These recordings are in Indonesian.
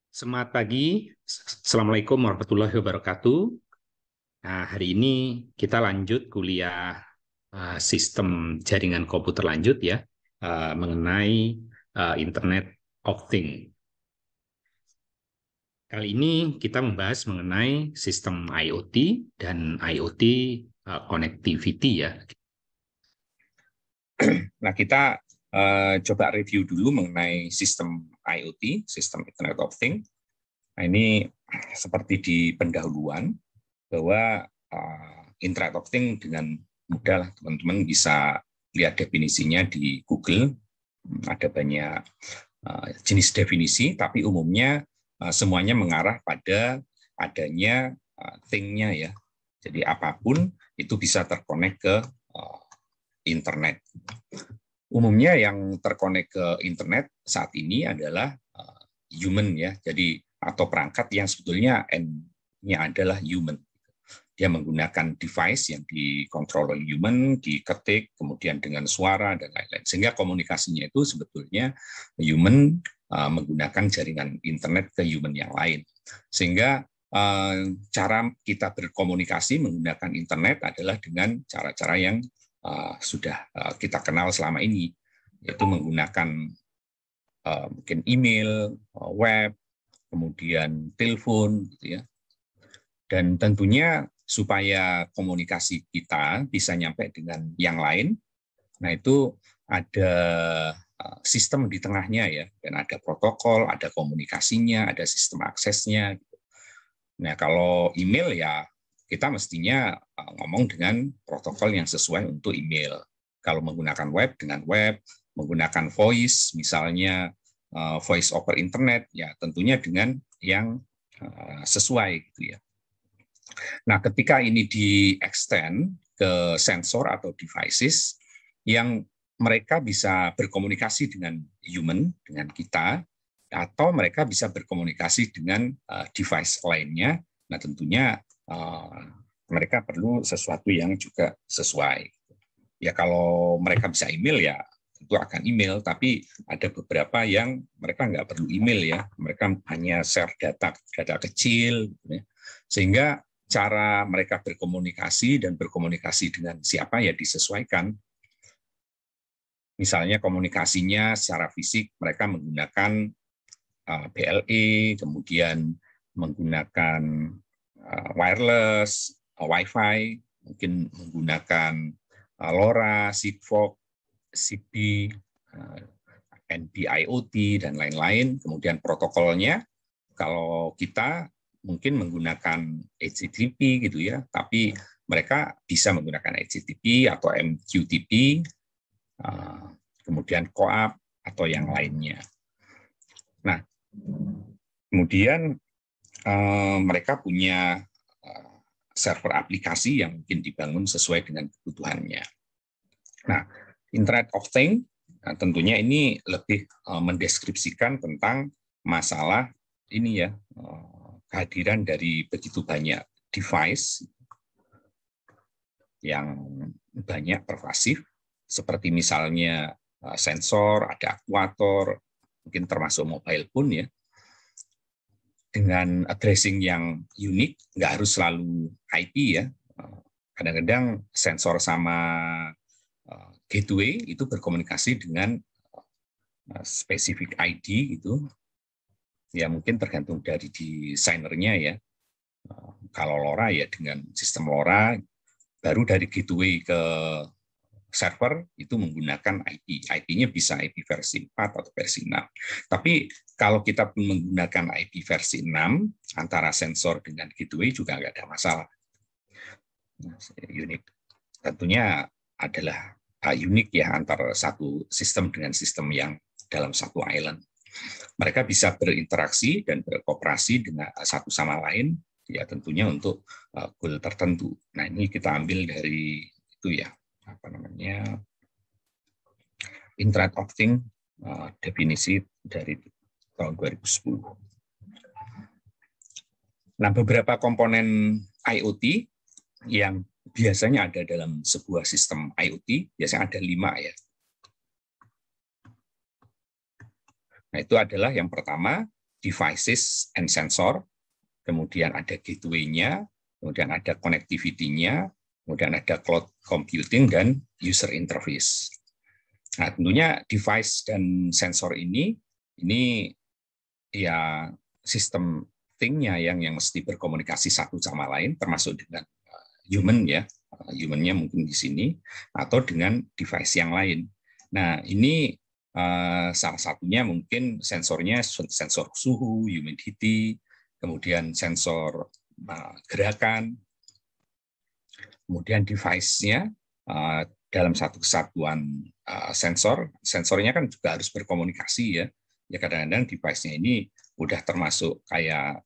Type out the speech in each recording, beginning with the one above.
Selamat pagi, Assalamualaikum warahmatullahi wabarakatuh. Nah, hari ini kita lanjut kuliah sistem jaringan komputer lanjut ya, mengenai Internet of Things. Kali ini kita membahas mengenai sistem IoT dan IoT connectivity ya. Nah, kita coba review dulu mengenai sistem IoT, sistem Internet of Things. Nah, ini seperti di pendahuluan, bahwa Internet of Things dengan mudah lah teman-teman bisa lihat definisinya di Google. Ada banyak jenis definisi, tapi umumnya semuanya mengarah pada adanya thing-nya ya. Jadi apapun itu bisa terkonek ke internet. Umumnya yang terkonek ke internet saat ini adalah human ya. Jadi atau perangkat yang sebetulnya end-nya adalah human. Dia menggunakan device yang dikontrol oleh human, diketik, kemudian dengan suara dan lain-lain. Sehingga komunikasinya itu sebetulnya human menggunakan jaringan internet ke human yang lain. Sehingga cara kita berkomunikasi menggunakan internet adalah dengan cara-cara yang sudah kita kenal selama ini, yaitu menggunakan mungkin email, web, kemudian telepon, gitu ya. Dan tentunya supaya komunikasi kita bisa nyampe dengan yang lain, nah itu ada sistem di tengahnya ya, dan ada protokol, ada komunikasinya, ada sistem aksesnya. Nah kalau email ya kita mestinya ngomong dengan protokol yang sesuai untuk email. Kalau menggunakan web dengan web, menggunakan voice misalnya voice over internet ya tentunya dengan yang sesuai gitu ya. Nah, ketika ini di-extend ke sensor atau devices yang mereka bisa berkomunikasi dengan human, dengan kita, atau mereka bisa berkomunikasi dengan device lainnya, nah tentunya mereka perlu sesuatu yang juga sesuai. Ya kalau mereka bisa email ya tentu akan email, tapi ada beberapa yang mereka nggak perlu email ya, mereka hanya share data kecil, gitu ya. Sehingga cara mereka berkomunikasi dan berkomunikasi dengan siapa ya disesuaikan. Misalnya komunikasinya secara fisik mereka menggunakan BLE, kemudian menggunakan wireless, Wi-Fi, mungkin menggunakan LoRa, Sigfox, Zigbee, NB-IoT, dan lain-lain. Kemudian protokolnya, kalau kita mungkin menggunakan HTTP gitu ya, tapi mereka bisa menggunakan HTTP atau MQTT, kemudian CoAP atau yang lainnya. Nah, kemudian mereka punya server aplikasi yang mungkin dibangun sesuai dengan kebutuhannya. Nah, Internet of Things tentunya ini lebih mendeskripsikan tentang masalah ini ya, kehadiran dari begitu banyak device yang banyak pervasif, seperti misalnya sensor, ada aktuator, mungkin termasuk mobile pun ya, dengan addressing yang unik, nggak harus selalu IP ya. Kadang-kadang sensor sama gateway itu berkomunikasi dengan spesifik ID gitu. Ya mungkin tergantung dari desainernya ya. Kalau LoRa ya dengan sistem LoRa, baru dari gateway ke server itu menggunakan IP. IP-nya bisa IP versi 4 atau versi 6. Tapi kalau kita pun menggunakan IP versi 6, antara sensor dengan gateway juga nggak ada masalah. Unik. Tentunya adalah unik ya antara satu sistem dengan sistem yang dalam satu island. Mereka bisa berinteraksi dan berkooperasi dengan satu sama lain, ya tentunya untuk goal tertentu. Nah ini kita ambil dari itu ya, apa namanya, Internet of Things, definisi dari tahun 2010. Nah beberapa komponen IoT yang biasanya ada dalam sebuah sistem IoT, biasanya ada 5 ya. Nah, itu adalah yang pertama, devices and sensor, kemudian ada gateway-nya, kemudian ada connectivity-nya, kemudian ada cloud computing dan user interface. Nah, tentunya device dan sensor ini ya sistem thing-nya yang mesti berkomunikasi satu sama lain, termasuk dengan human ya, human-nya mungkin di sini, atau dengan device yang lain. Nah, ini salah satunya mungkin sensornya sensor suhu, humidity, kemudian sensor gerakan, kemudian device-nya dalam satu kesatuan sensornya kan juga harus berkomunikasi ya. Ya kadang-kadang device-nya ini udah termasuk kayak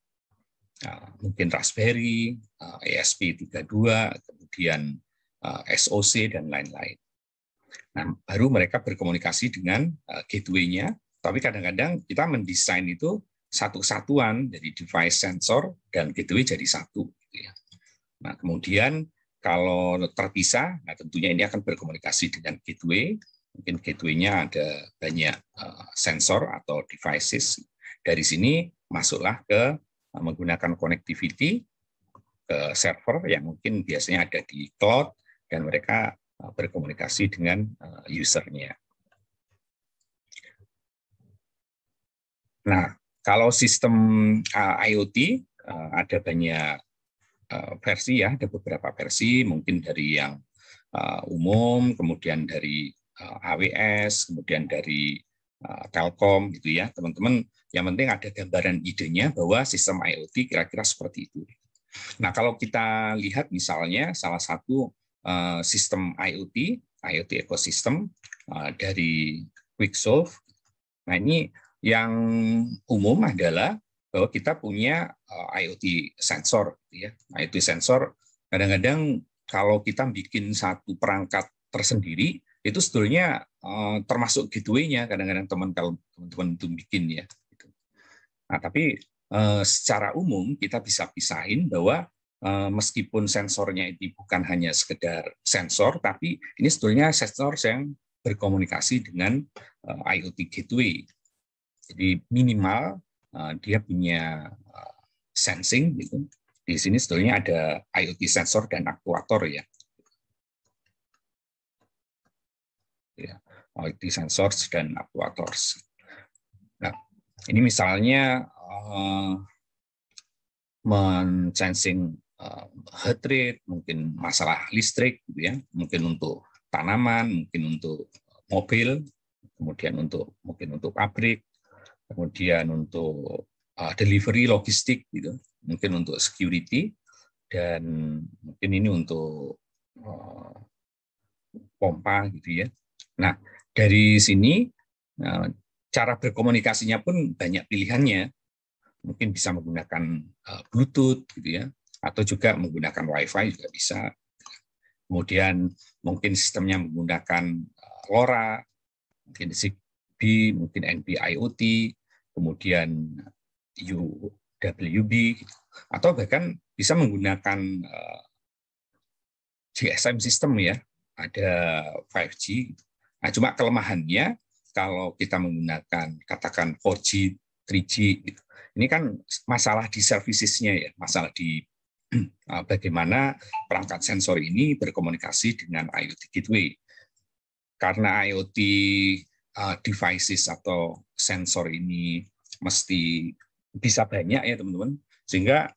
mungkin Raspberry, ESP32, kemudian SoC dan lain-lain. Nah, baru mereka berkomunikasi dengan gateway-nya, tapi kadang-kadang kita mendesain itu satu kesatuan, jadi device, sensor, dan gateway jadi satu. Nah, kemudian kalau terpisah, nah tentunya ini akan berkomunikasi dengan gateway. Mungkin gateway-nya ada banyak sensor atau devices. Dari sini masuklah ke menggunakan connectivity ke server yang mungkin biasanya ada di cloud, dan mereka berkomunikasi dengan usernya. Nah, kalau sistem IoT ada banyak versi ya, ada beberapa versi, mungkin dari yang umum, kemudian dari AWS, kemudian dari Telkom gitu ya, teman-teman. Yang penting ada gambaran idenya bahwa sistem IoT kira-kira seperti itu. Nah, kalau kita lihat misalnya salah satu sistem IoT ekosistem dari QuickSolve. Nah, ini yang umum adalah bahwa kita punya IoT sensor. Ya. IoT sensor kadang-kadang kalau kita bikin satu perangkat tersendiri, itu sebetulnya termasuk gateway-nya kadang-kadang teman-teman itu bikin ya. Nah, tapi secara umum kita bisa pisahin bahwa meskipun sensornya ini bukan hanya sekedar sensor, tapi ini sebetulnya sensor yang berkomunikasi dengan IoT gateway. Jadi minimal dia punya sensing gitu. Di sini sebetulnya ada IoT sensor dan aktuator ya. IoT sensors dan actuators. Nah, ini misalnya men-sensing heart rate, mungkin masalah listrik, gitu ya, mungkin untuk tanaman, mungkin untuk mobil, kemudian mungkin untuk pabrik, kemudian untuk delivery logistik, gitu, mungkin untuk security, dan mungkin ini untuk pompa, gitu ya. Nah, dari sini cara berkomunikasinya pun banyak pilihannya. Mungkin bisa menggunakan Bluetooth gitu ya, atau juga menggunakan Wi-Fi juga bisa. Kemudian mungkin sistemnya menggunakan LoRa, mungkin Zigbee, mungkin NB-IoT, kemudian UWB, atau bahkan bisa menggunakan GSM system ya, ada 5G. Nah, cuma kelemahannya kalau kita menggunakan katakan 4G, 3G gitu. Ini kan masalah di servicesnya ya, masalah di bagaimana perangkat sensor ini berkomunikasi dengan IoT gateway. Karena IoT devices atau sensor ini mesti bisa banyak ya teman-teman, sehingga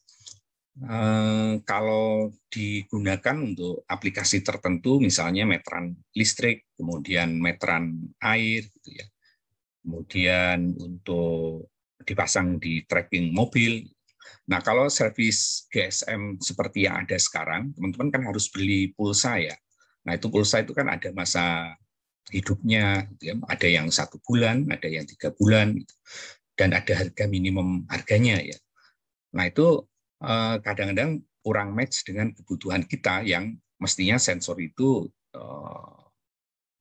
kalau digunakan untuk aplikasi tertentu, misalnya meteran listrik, kemudian meteran air, gitu ya, kemudian untuk dipasang di tracking mobil. Nah, kalau servis GSM seperti yang ada sekarang, teman-teman kan harus beli pulsa ya. Nah, itu pulsa itu kan ada masa hidupnya, gitu ya. Ada yang 1 bulan, ada yang 3 bulan, gitu. Dan ada harga minimum harganya ya. Nah, itu kadang-kadang kurang match dengan kebutuhan kita yang mestinya sensor itu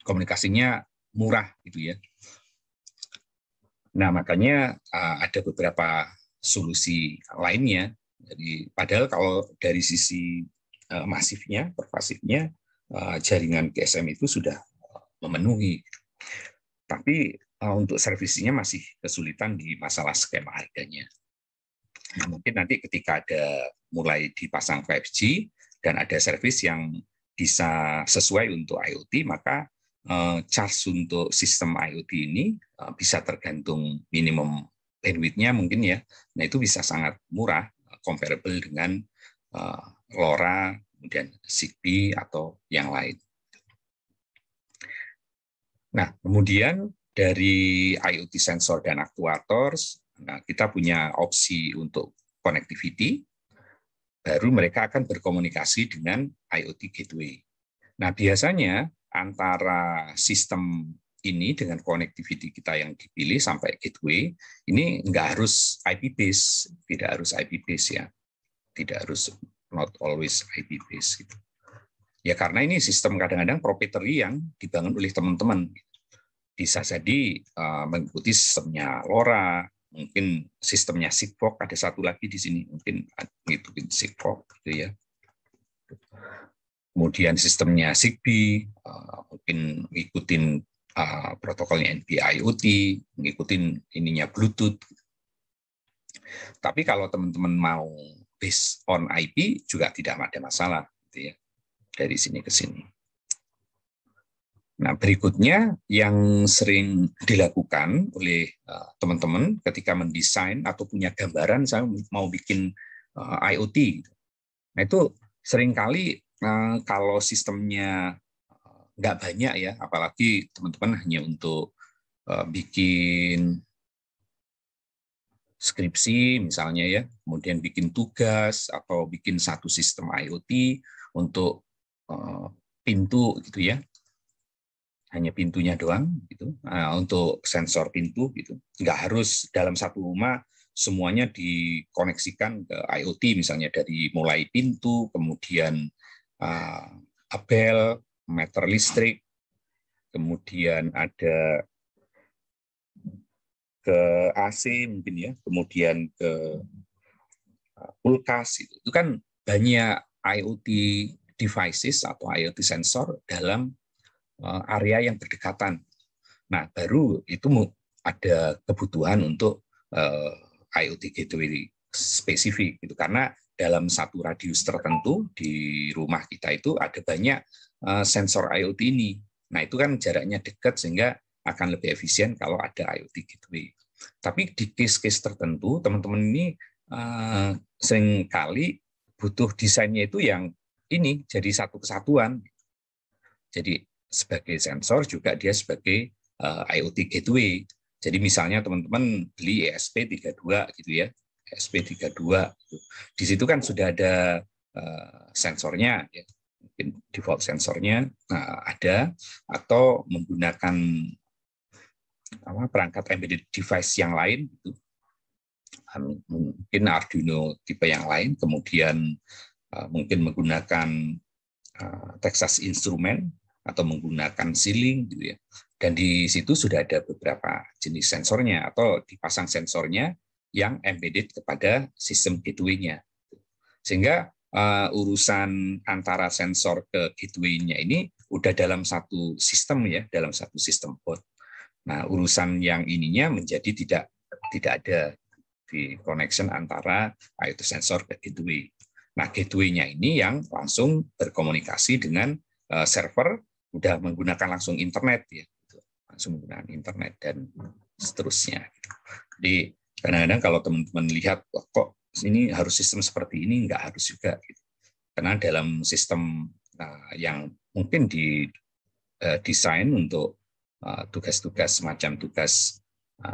komunikasinya murah, gitu ya. Nah, makanya ada beberapa solusi lainnya. Jadi, padahal kalau dari sisi masifnya, pervasifnya, jaringan GSM itu sudah memenuhi. Tapi untuk servisnya masih kesulitan di masalah skema harganya. Nah, mungkin nanti ketika ada mulai dipasang 5G dan ada servis yang bisa sesuai untuk IoT, maka charge untuk sistem IoT ini bisa tergantung minimum bandwidth-nya mungkin ya. Nah, itu bisa sangat murah, comparable dengan LoRa, kemudian Zigbee atau yang lain. Nah, kemudian dari IoT sensor dan aktuator, nah, kita punya opsi untuk connectivity, baru mereka akan berkomunikasi dengan IoT gateway. Nah, biasanya antara sistem ini dengan connectivity kita yang dipilih sampai gateway, ini nggak harus IP base, tidak harus IP base ya, tidak harus, not always IP base gitu. Ya karena ini sistem kadang-kadang proprietary yang dibangun oleh teman-teman. Bisa jadi mengikuti sistemnya LoRa, mungkin sistemnya Sigfox, ada satu lagi di sini mungkin ngikutin Sigfox gitu ya. Kemudian sistemnya Zigbee, mungkin ngikutin protokolnya NB-IoT, ngikutin ininya Bluetooth. Tapi kalau teman-teman mau based on IP juga tidak ada masalah gitu ya, dari sini ke sini. Nah, berikutnya yang sering dilakukan oleh teman-teman ketika mendesain atau punya gambaran saya mau bikin IoT. Nah, itu seringkali kalau sistemnya nggak banyak ya, apalagi teman-teman hanya untuk bikin skripsi misalnya ya, kemudian bikin tugas atau bikin satu sistem IoT untuk pintu gitu ya. Hanya pintunya doang gitu. Nah, untuk sensor pintu gitu, nggak harus dalam satu rumah semuanya dikoneksikan ke IoT, misalnya dari mulai pintu, kemudian apel, meter listrik, kemudian ada ke AC mungkin ya, kemudian ke kulkas itu kan banyak IoT devices atau IoT sensor dalam area yang berdekatan. Nah, baru itu ada kebutuhan untuk IoT gateway spesifik gitu, karena dalam satu radius tertentu di rumah kita itu ada banyak sensor IoT ini. Nah, itu kan jaraknya dekat sehingga akan lebih efisien kalau ada IoT gateway. Tapi di case-case tertentu, teman-teman ini seringkali butuh desainnya itu yang ini jadi satu kesatuan. Jadi sebagai sensor juga dia sebagai IoT gateway. Jadi misalnya teman-teman beli ESP32 gitu ya, ESP32 gitu. Di situ kan sudah ada sensornya ya. Mungkin default sensornya ada, atau menggunakan perangkat embedded device yang lain gitu. Mungkin Arduino tipe yang lain, kemudian mungkin menggunakan Texas Instrument atau menggunakan Xilinx gitu ya. Dan di situ sudah ada beberapa jenis sensornya atau dipasang sensornya yang embedded kepada sistem gateway-nya. Sehingga urusan antara sensor ke gateway-nya ini udah dalam satu sistem ya, dalam satu sistem board. Nah, urusan yang ininya menjadi tidak ada di connection antara IoT sensor ke gateway. Nah, gateway-nya ini yang langsung berkomunikasi dengan server, udah menggunakan langsung internet ya, langsung menggunakan internet dan seterusnya. Jadi kadang-kadang kalau teman-teman lihat kok ini harus sistem seperti ini, nggak harus juga gitu. Karena dalam sistem yang mungkin didesain untuk tugas-tugas semacam tugas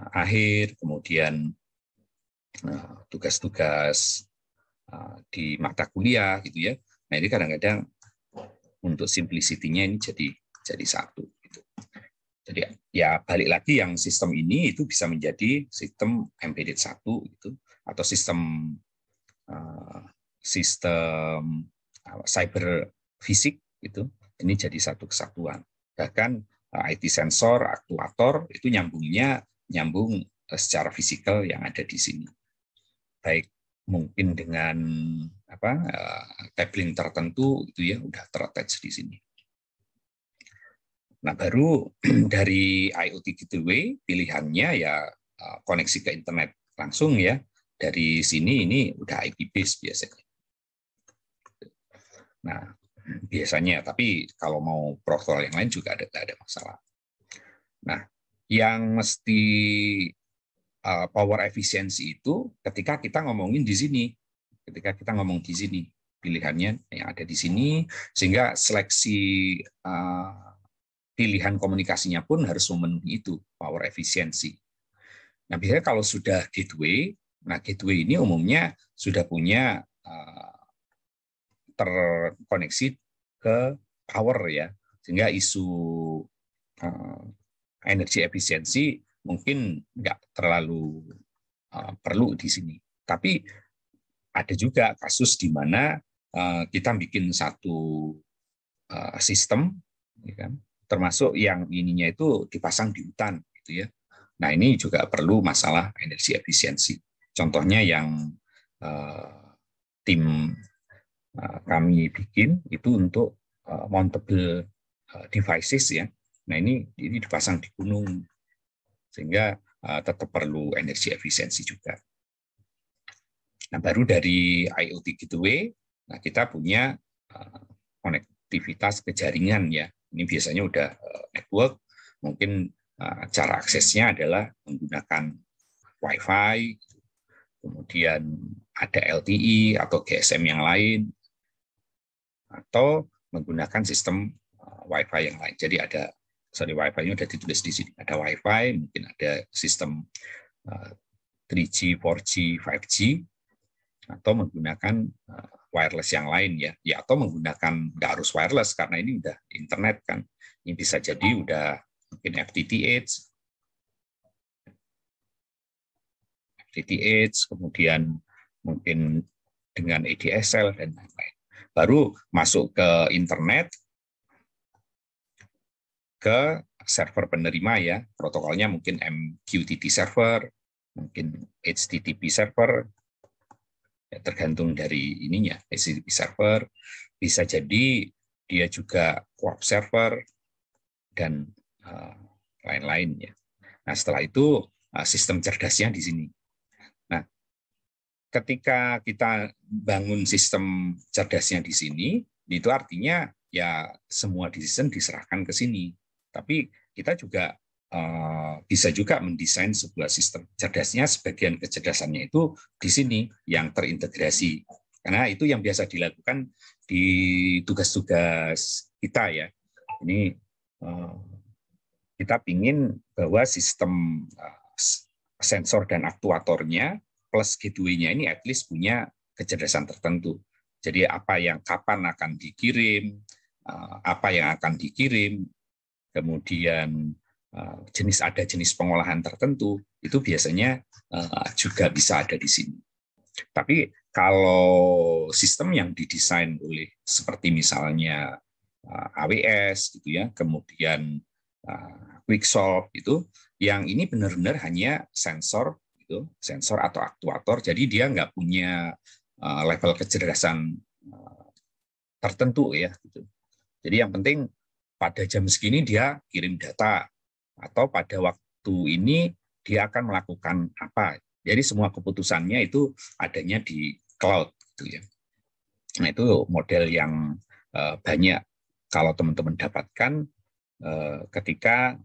akhir, kemudian tugas-tugas di mata kuliah gitu ya. Nah, ini kadang-kadang untuk simplicity-nya ini jadi satu gitu. Jadi ya balik lagi yang sistem ini itu bisa menjadi sistem embedded satu gitu, atau sistem cyber fisik gitu. Ini jadi satu kesatuan. Bahkan IT sensor, aktuator itu nyambung secara fisikal yang ada di sini. Baik mungkin dengan cabling tertentu itu ya udah terattach di sini. Nah, baru dari IoT gateway pilihannya ya koneksi ke internet langsung ya. Dari sini ini udah IP based biasanya. Nah, biasanya, tapi kalau mau protokol yang lain juga ada masalah. Nah, yang mesti power efisiensi itu ketika kita ngomongin di sini. Ketika kita ngomong di sini, pilihannya yang ada di sini, sehingga seleksi pilihan komunikasinya pun harus memenuhi itu, power efisiensi. Nah, biasanya kalau sudah gateway, nah gateway ini umumnya sudah punya terkoneksi ke power ya, sehingga isu energi efisiensi mungkin nggak terlalu perlu di sini. Tapi ada juga kasus di mana kita bikin satu sistem, ya kan, termasuk yang ininya itu dipasang di hutan, gitu ya. Nah, ini juga perlu masalah energi efisiensi. Contohnya yang tim kami bikin itu untuk mountable devices ya. Nah, ini dipasang di gunung sehingga tetap perlu energi efisiensi juga. Nah, baru dari IoT gateway, nah kita punya konektivitas ke jaringan ya. Ini biasanya udah network, mungkin cara aksesnya adalah menggunakan Wi-Fi, kemudian ada LTE atau GSM yang lain, atau menggunakan sistem Wi-Fi yang lain. Jadi ada, Wi-Fi-nya sudah ditulis di sini. Ada Wi-Fi, mungkin ada sistem 3G, 4G, 5G, atau menggunakan wireless yang lain ya, atau menggunakan nggak harus wireless karena ini udah internet kan. Ini bisa jadi udah mungkin FTTH, kemudian mungkin dengan ADSL dan lain-lain. Baru masuk ke internet, ke server penerima ya, protokolnya mungkin MQTT server, mungkin HTTP server, ya, tergantung dari ininya, HTTP server, bisa jadi dia juga web server, dan lain-lain ya. Nah, setelah itu sistem cerdasnya di sini. Nah, ketika kita bangun sistem cerdasnya di sini, itu artinya ya semua decision diserahkan ke sini. Tapi kita juga bisa juga mendesain sebuah sistem cerdasnya, sebagian kecerdasannya itu di sini yang terintegrasi. Karena itu yang biasa dilakukan di tugas-tugas kita ya. Ini kita ingin bahwa sistem sensor dan aktuatornya plus gateway-nya ini at least punya kecerdasan tertentu. Jadi apa yang kapan akan dikirim, apa yang akan dikirim, kemudian ada jenis pengolahan tertentu, itu biasanya juga bisa ada di sini. Tapi kalau sistem yang didesain oleh seperti misalnya AWS gitu ya, kemudian Quicksolve itu, yang ini benar-benar hanya sensor gitu, sensor atau aktuator, jadi dia nggak punya level kecerdasan tertentu ya gitu. Jadi yang penting pada jam segini dia kirim data, atau pada waktu ini dia akan melakukan apa. Jadi semua keputusannya itu adanya di cloud gitu ya. Nah, itu model yang banyak kalau teman-teman dapatkan ketika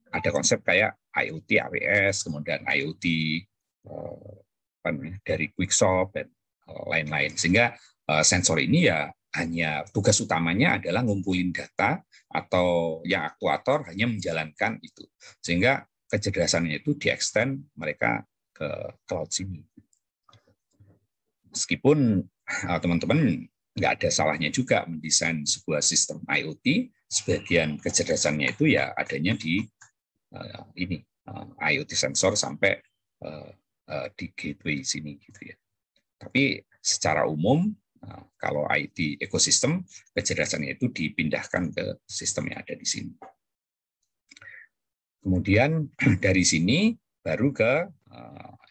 ada konsep kayak IoT AWS, kemudian IoT dari Quicksolve dan lain-lain. Sehingga sensor ini ya hanya tugas utamanya adalah ngumpulin data, atau yang aktuator hanya menjalankan itu. Sehingga kecerdasannya itu di-extend mereka ke cloud sini. Meskipun teman-teman nggak ada salahnya juga mendesain sebuah sistem IoT, sebagian kecerdasannya itu ya adanya di IoT sensor sampai di gateway sini gitu ya. Tapi secara umum kalau IT ekosistem, kecerdasannya itu dipindahkan ke sistem yang ada di sini. Kemudian dari sini baru ke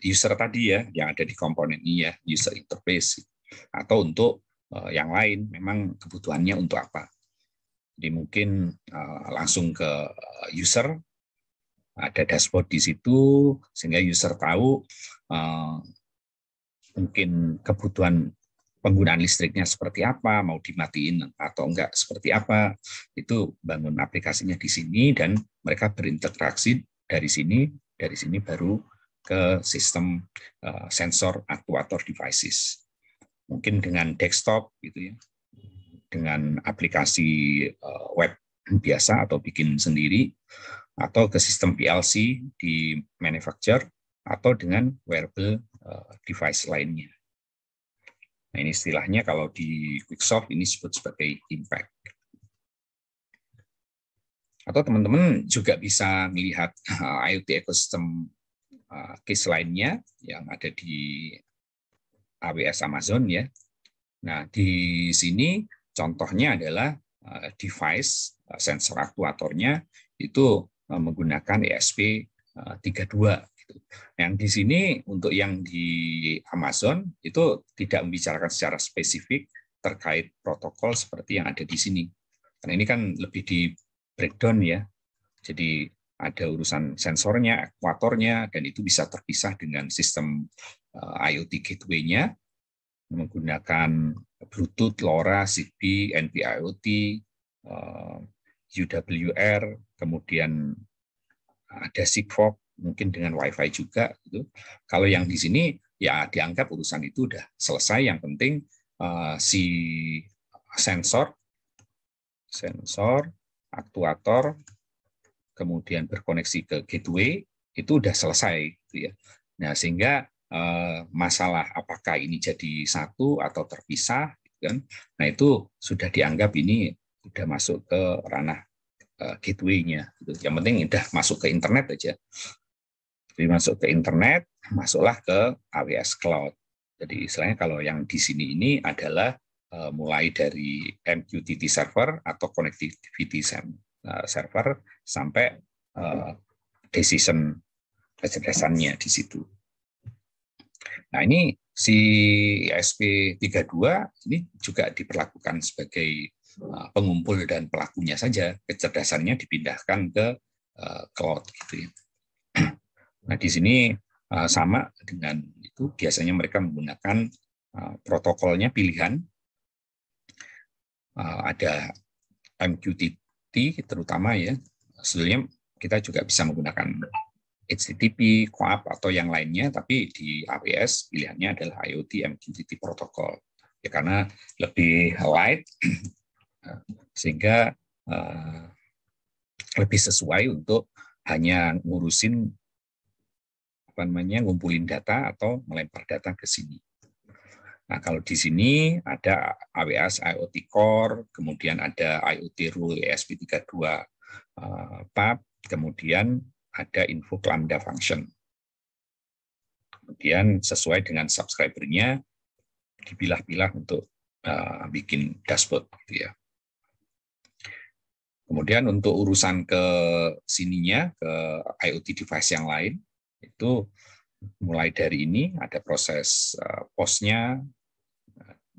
user tadi ya, yang ada di komponen ini ya, user interface. Atau untuk yang lain, memang kebutuhannya untuk apa. Jadi mungkin langsung ke user, ada dashboard di situ, sehingga user tahu mungkin kebutuhan penggunaan listriknya seperti apa, mau dimatiin atau enggak seperti apa, itu bangun aplikasinya di sini dan mereka berinteraksi dari sini baru ke sistem sensor aktuator devices. Mungkin dengan desktop gitu ya, dengan aplikasi web biasa atau bikin sendiri, atau ke sistem PLC di manufacturer, atau dengan wearable device lainnya. Nah, ini istilahnya kalau di Quicksoft ini disebut sebagai impact. Atau teman-teman juga bisa melihat IoT ecosystem case lainnya yang ada di AWS Amazon ya. Nah, di sini contohnya adalah device sensor aktuatornya itu menggunakan ESP32. Yang di sini untuk yang di Amazon itu tidak membicarakan secara spesifik terkait protokol seperti yang ada di sini. Karena ini kan lebih di breakdown ya. Jadi ada urusan sensornya, aktuatornya, dan itu bisa terpisah dengan sistem IoT gateway-nya menggunakan Bluetooth, LoRa, Zigbee, NB-IoT, UWR, kemudian ada Sigfox, mungkin dengan Wi-Fi juga. Gitu. Kalau yang di sini ya dianggap urusan itu udah selesai. Yang penting si sensor, aktuator, kemudian berkoneksi ke gateway itu udah selesai. Gitu ya. Nah sehingga masalah apakah ini jadi satu atau terpisah, gitu kan? Nah itu sudah dianggap ini sudah masuk ke ranah gateway-nya. Gitu. Yang penting udah masuk ke internet aja. Jadi masuk ke internet, masuklah ke AWS Cloud. Jadi istilahnya kalau yang di sini ini adalah mulai dari MQTT server atau connectivity server sampai decision kecerdasannya di situ. Nah ini si ESP32 ini juga diperlakukan sebagai pengumpul dan pelakunya saja, kecerdasannya dipindahkan ke cloud gitu ya. Nah, di sini sama dengan itu, biasanya mereka menggunakan protokolnya pilihan. Ada MQTT terutama ya. Sebenarnya kita juga bisa menggunakan HTTP, QoAP atau yang lainnya, tapi di AWS pilihannya adalah IoT MQTT protokol. Ya karena lebih light sehingga lebih sesuai untuk hanya ngurusin ngumpulin data atau melempar data ke sini. Nah, kalau di sini ada AWS IoT Core, kemudian ada IoT Rule ESP32 PAB, kemudian ada info Lambda function. Kemudian sesuai dengan subscriber-nya dipilah-pilah untuk bikin dashboard gitu ya. Kemudian untuk urusan ke sininya, ke IoT device yang lain, itu mulai dari ini ada proses post-nya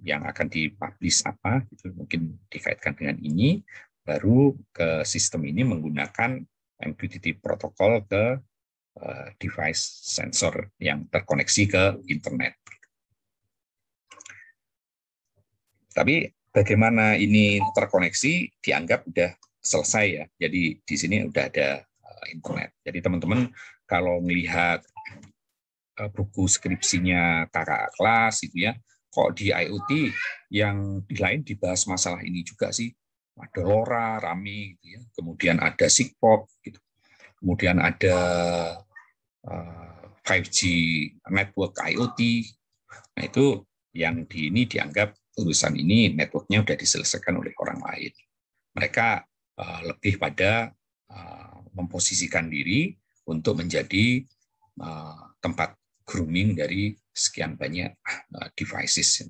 yang akan dipublish apa, itu mungkin dikaitkan dengan ini, baru ke sistem ini menggunakan MQTT protokol ke device sensor yang terkoneksi ke internet. Tapi bagaimana ini terkoneksi dianggap udah selesai ya. Jadi di sini udah ada internet. Jadi teman-teman kalau melihat buku skripsinya kakak kelas itu ya, kok di IoT yang lain dibahas masalah ini juga sih. Ada LoRa, Rami, gitu ya. Kemudian ada Sigfox, gitu. Kemudian ada 5G network IoT. Nah itu yang ini dianggap urusan ini networknya sudah diselesaikan oleh orang lain. Mereka lebih pada memposisikan diri untuk menjadi tempat grooming dari sekian banyak devices.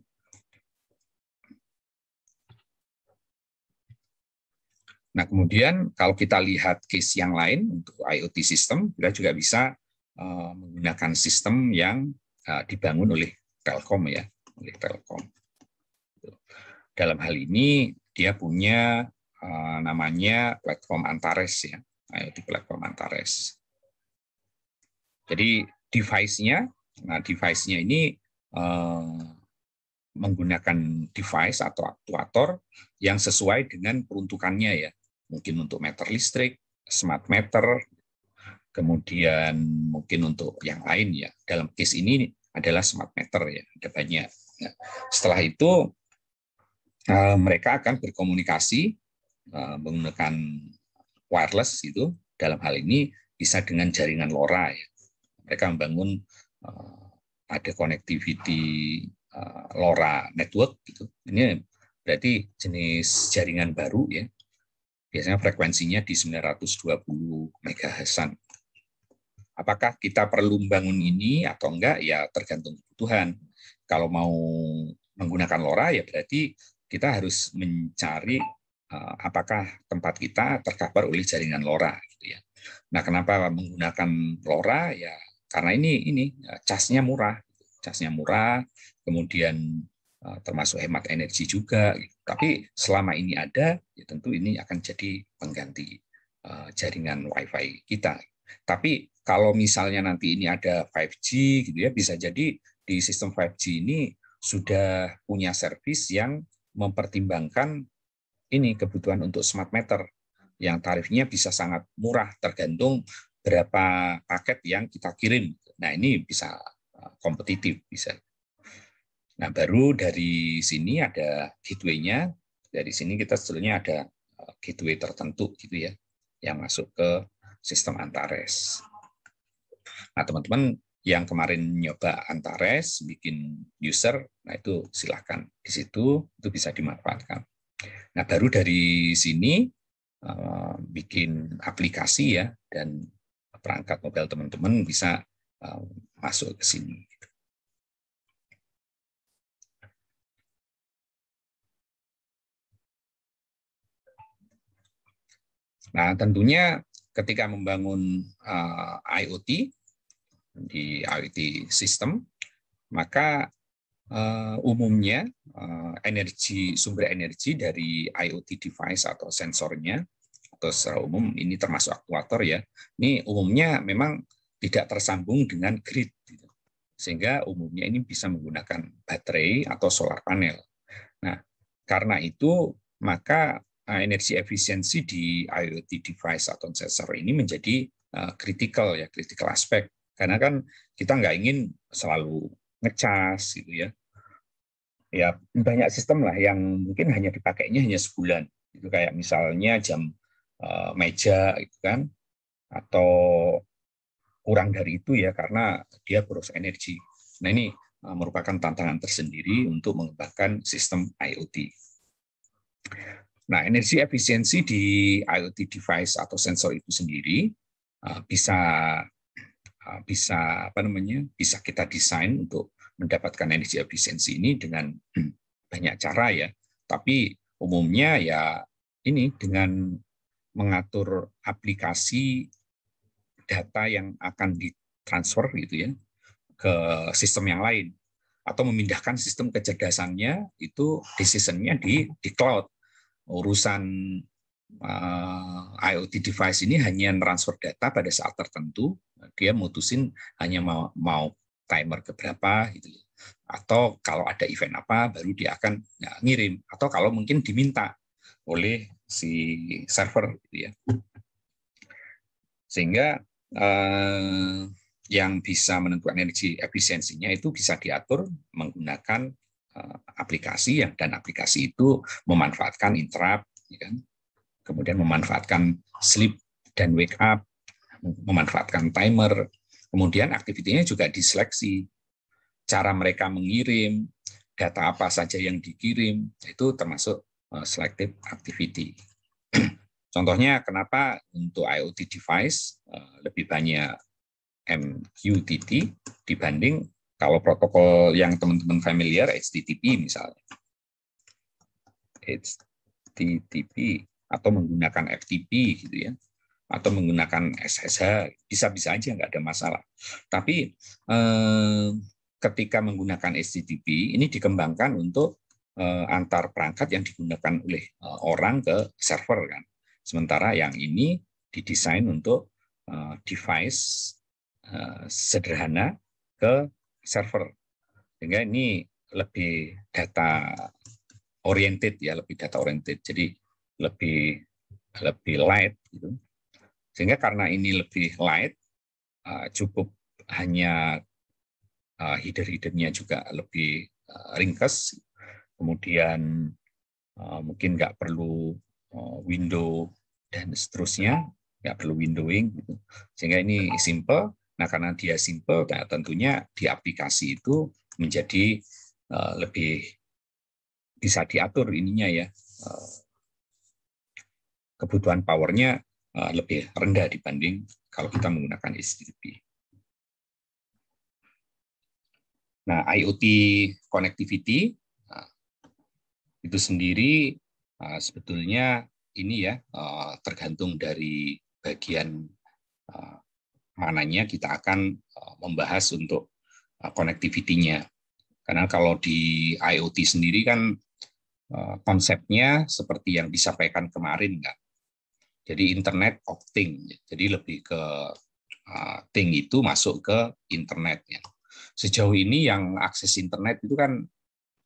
Nah, kemudian kalau kita lihat case yang lain untuk IoT system, kita juga bisa menggunakan sistem yang dibangun oleh Telkom ya, oleh Telkom. Dalam hal ini dia punya namanya platform Antares ya, IoT platform Antares. Jadi device-nya ini menggunakan device atau aktuator yang sesuai dengan peruntukannya ya. Mungkin untuk meter listrik, smart meter, kemudian mungkin untuk yang lain ya. Dalam case ini adalah smart meter ya, ada banyak. Nah, setelah itu mereka akan berkomunikasi menggunakan wireless itu. Dalam hal ini bisa dengan jaringan LoRa ya. Mereka membangun ada connectivity LoRa network gitu. Ini berarti jenis jaringan baru ya. Biasanya frekuensinya di 920 MHz-an. Apakah kita perlu membangun ini atau enggak? Ya tergantung kebutuhan. Kalau mau menggunakan LoRa ya berarti kita harus mencari apakah tempat kita tercover oleh jaringan LoRa gitu ya. Nah, kenapa menggunakan LoRa? Ya karena ini casnya murah. Casnya murah, kemudian termasuk hemat energi juga. Gitu. Tapi selama ini ada, ya tentu ini akan jadi pengganti jaringan Wi-Fi kita. Tapi kalau misalnya nanti ini ada 5G gitu ya, bisa jadi di sistem 5G ini sudah punya servis yang mempertimbangkan ini kebutuhan untuk smart meter yang tarifnya bisa sangat murah tergantung berapa paket yang kita kirim. Nah, ini bisa kompetitif bisa. Nah, baru dari sini ada gateway-nya. Dari sini kita sebetulnya ada gateway tertentu gitu ya, yang masuk ke sistem Antares. Nah, teman-teman yang kemarin nyoba Antares, bikin user, nah itu silahkan. Di situ itu bisa dimanfaatkan. Nah, baru dari sini bikin aplikasi ya, dan perangkat mobile teman-teman bisa masuk ke sini. Nah, tentunya ketika membangun IoT di IoT system, maka umumnya sumber energi dari IoT device atau sensornya, atau secara umum ini termasuk aktuator ya, ini umumnya memang tidak tersambung dengan grid, sehingga umumnya ini bisa menggunakan baterai atau solar panel. Nah, karena itu maka energi efisiensi di IoT device atau sensor ini menjadi critical aspek, karena kan kita nggak ingin selalu ngecas gitu ya. Ya banyak sistem lah yang mungkin hanya dipakainya hanya sebulan, itu kayak misalnya jam meja itu kan, atau kurang dari itu ya karena dia boros energi. Nah, ini merupakan tantangan tersendiri untuk mengembangkan sistem IoT. Nah, energi efisiensi di IoT device atau sensor itu sendiri bisa kita desain untuk mendapatkan energi efisiensi ini dengan banyak cara ya. Tapi umumnya ya ini dengan mengatur aplikasi data yang akan ditransfer gitu ya ke sistem yang lain, atau memindahkan sistem kecerdasannya itu decision-nya di cloud. Urusan IoT device ini hanya transfer data pada saat tertentu, dia mutusin hanya mau timer keberapa gitu, atau kalau ada event apa baru dia akan ngirim, atau kalau mungkin diminta oleh si server gitu ya. Sehingga yang bisa menentukan energi efisiensinya itu bisa diatur menggunakan aplikasi dan aplikasi itu memanfaatkan interrupt, ya kan? Kemudian memanfaatkan sleep dan wake up, memanfaatkan timer, kemudian aktivitinya juga diseleksi. Cara mereka mengirim, data apa saja yang dikirim, itu termasuk selective activity. Contohnya kenapa untuk IoT device lebih banyak MQTT dibanding kalau protokol yang teman-teman familiar HTTP misalnya. HTTP atau menggunakan FTP gitu ya, atau menggunakan SSH, bisa-bisa aja nggak ada masalah. Tapi ketika menggunakan HTTP ini dikembangkan untuk antar perangkat yang digunakan oleh orang ke server kan. Sementara yang ini didesain untuk device sederhana ke server. Sehingga ini lebih data oriented ya, lebih data oriented. Jadi lebih light gitu. Sehingga karena ini lebih light, cukup hanya header-headernya juga lebih ringkas. Kemudian mungkin nggak perlu window dan seterusnya, nggak perlu windowing gitu. Sehingga ini simple. Nah, karena dia simple, nah tentunya di aplikasi itu menjadi lebih bisa diatur ininya ya, kebutuhan powernya lebih rendah dibanding kalau kita menggunakan HTTP. Nah, IoT connectivity itu sendiri sebetulnya ini ya tergantung dari bagian mananya kita akan membahas untuk connectivity-nya. Karena kalau di IoT sendiri kan konsepnya seperti yang disampaikan kemarin kan. Jadi Internet of Things. Jadi lebih ke thing itu masuk ke internetnya. Sejauh ini yang akses internet itu kan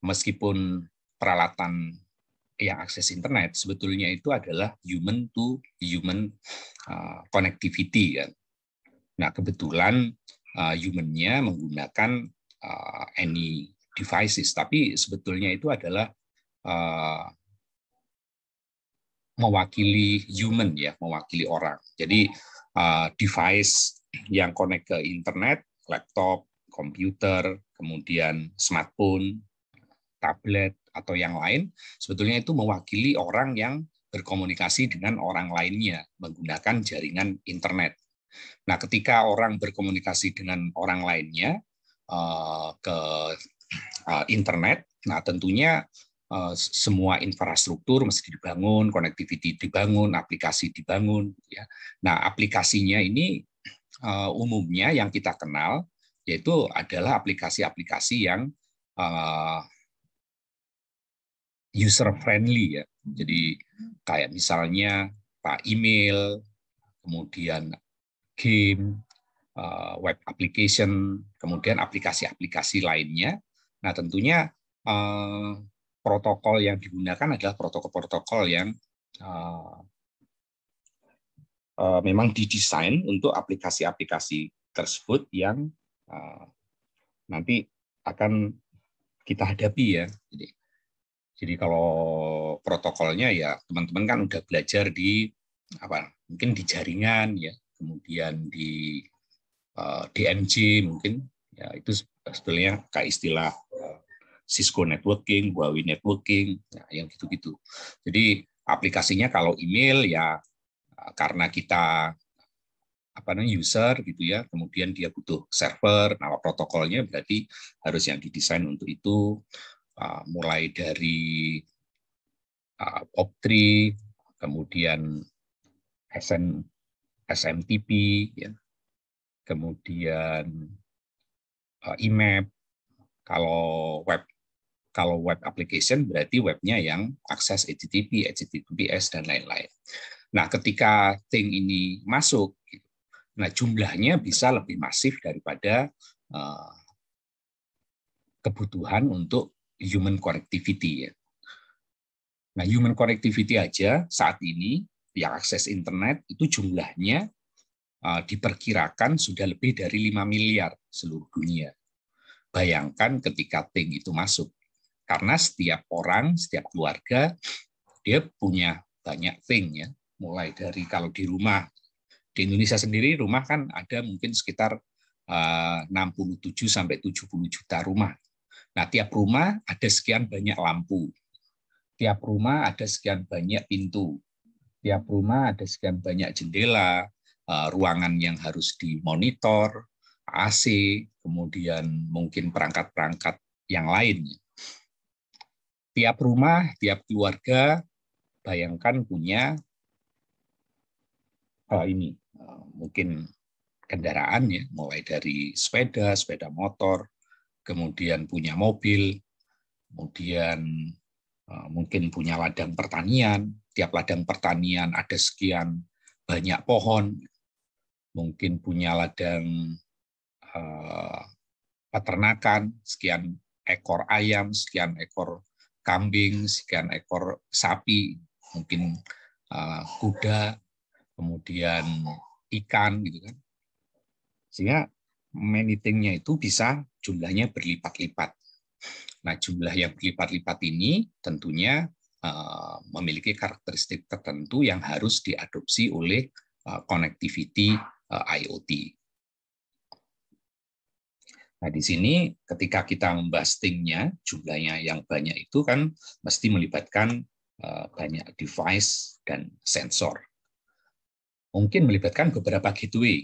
meskipun peralatan yang akses internet sebetulnya itu adalah human to human connectivity kan. Nah, kebetulan human-nya menggunakan any devices, tapi sebetulnya itu adalah mewakili human ya, mewakili orang. Jadi device yang connect ke internet, laptop, komputer, kemudian smartphone, tablet atau yang lain, sebetulnya itu mewakili orang yang berkomunikasi dengan orang lainnya menggunakan jaringan internet. Nah, ketika orang berkomunikasi dengan orang lainnya ke internet, nah tentunya semua infrastruktur mesti dibangun, connectivity dibangun, aplikasi dibangun. Ya. Nah, aplikasinya ini umumnya yang kita kenal yaitu adalah aplikasi-aplikasi yang user friendly ya. Jadi kayak misalnya email, kemudian game, web application, kemudian aplikasi-aplikasi lainnya. Nah, tentunya protokol yang digunakan adalah protokol-protokol yang memang didesain untuk aplikasi-aplikasi tersebut yang nanti akan kita hadapi ya. Jadi kalau protokolnya ya teman-teman kan udah belajar di mungkin di jaringan ya, kemudian di DMZ mungkin ya, itu sebetulnya kayak istilah Cisco networking, Huawei networking, nah, yang gitu-gitu. Jadi aplikasinya kalau email ya karena kita user gitu ya, kemudian dia butuh server, nah protokolnya berarti harus yang didesain untuk itu, mulai dari POP3, kemudian SMTP, ya, kemudian IMAP. Kalau web application berarti webnya yang akses HTTP, HTTPS dan lain-lain. Nah, ketika thing ini masuk, nah jumlahnya bisa lebih masif daripada kebutuhan untuk human connectivity. Ya. Nah, human connectivity aja saat ini yang akses internet itu jumlahnya diperkirakan sudah lebih dari 5 miliar seluruh dunia. Bayangkan ketika thing itu masuk. Karena setiap orang, setiap keluarga, dia punya banyak thing ya. Mulai dari kalau di rumah, di Indonesia sendiri rumah kan ada mungkin sekitar 67 sampai 70 juta rumah. Nah, tiap rumah ada sekian banyak lampu. Tiap rumah ada sekian banyak pintu. Tiap rumah ada sekian banyak jendela, ruangan yang harus dimonitor, AC, kemudian mungkin perangkat-perangkat yang lain. Tiap rumah, tiap keluarga, bayangkan punya mungkin kendaraan ya, mulai dari sepeda motor, kemudian punya mobil, kemudian mungkin punya ladang pertanian, tiap ladang pertanian ada sekian banyak pohon, mungkin punya ladang peternakan, sekian ekor ayam, sekian ekor kambing, sekian ekor sapi, mungkin kuda, kemudian ikan, gitu kan. Sehingga many-nya itu bisa jumlahnya berlipat-lipat. Nah, jumlah yang berlipat-lipat ini tentunya memiliki karakteristik tertentu yang harus diadopsi oleh connectivity IoT. Nah, di sini ketika kita membahas thing-nya, jumlahnya yang banyak itu kan mesti melibatkan banyak device dan sensor. Mungkin melibatkan beberapa gateway,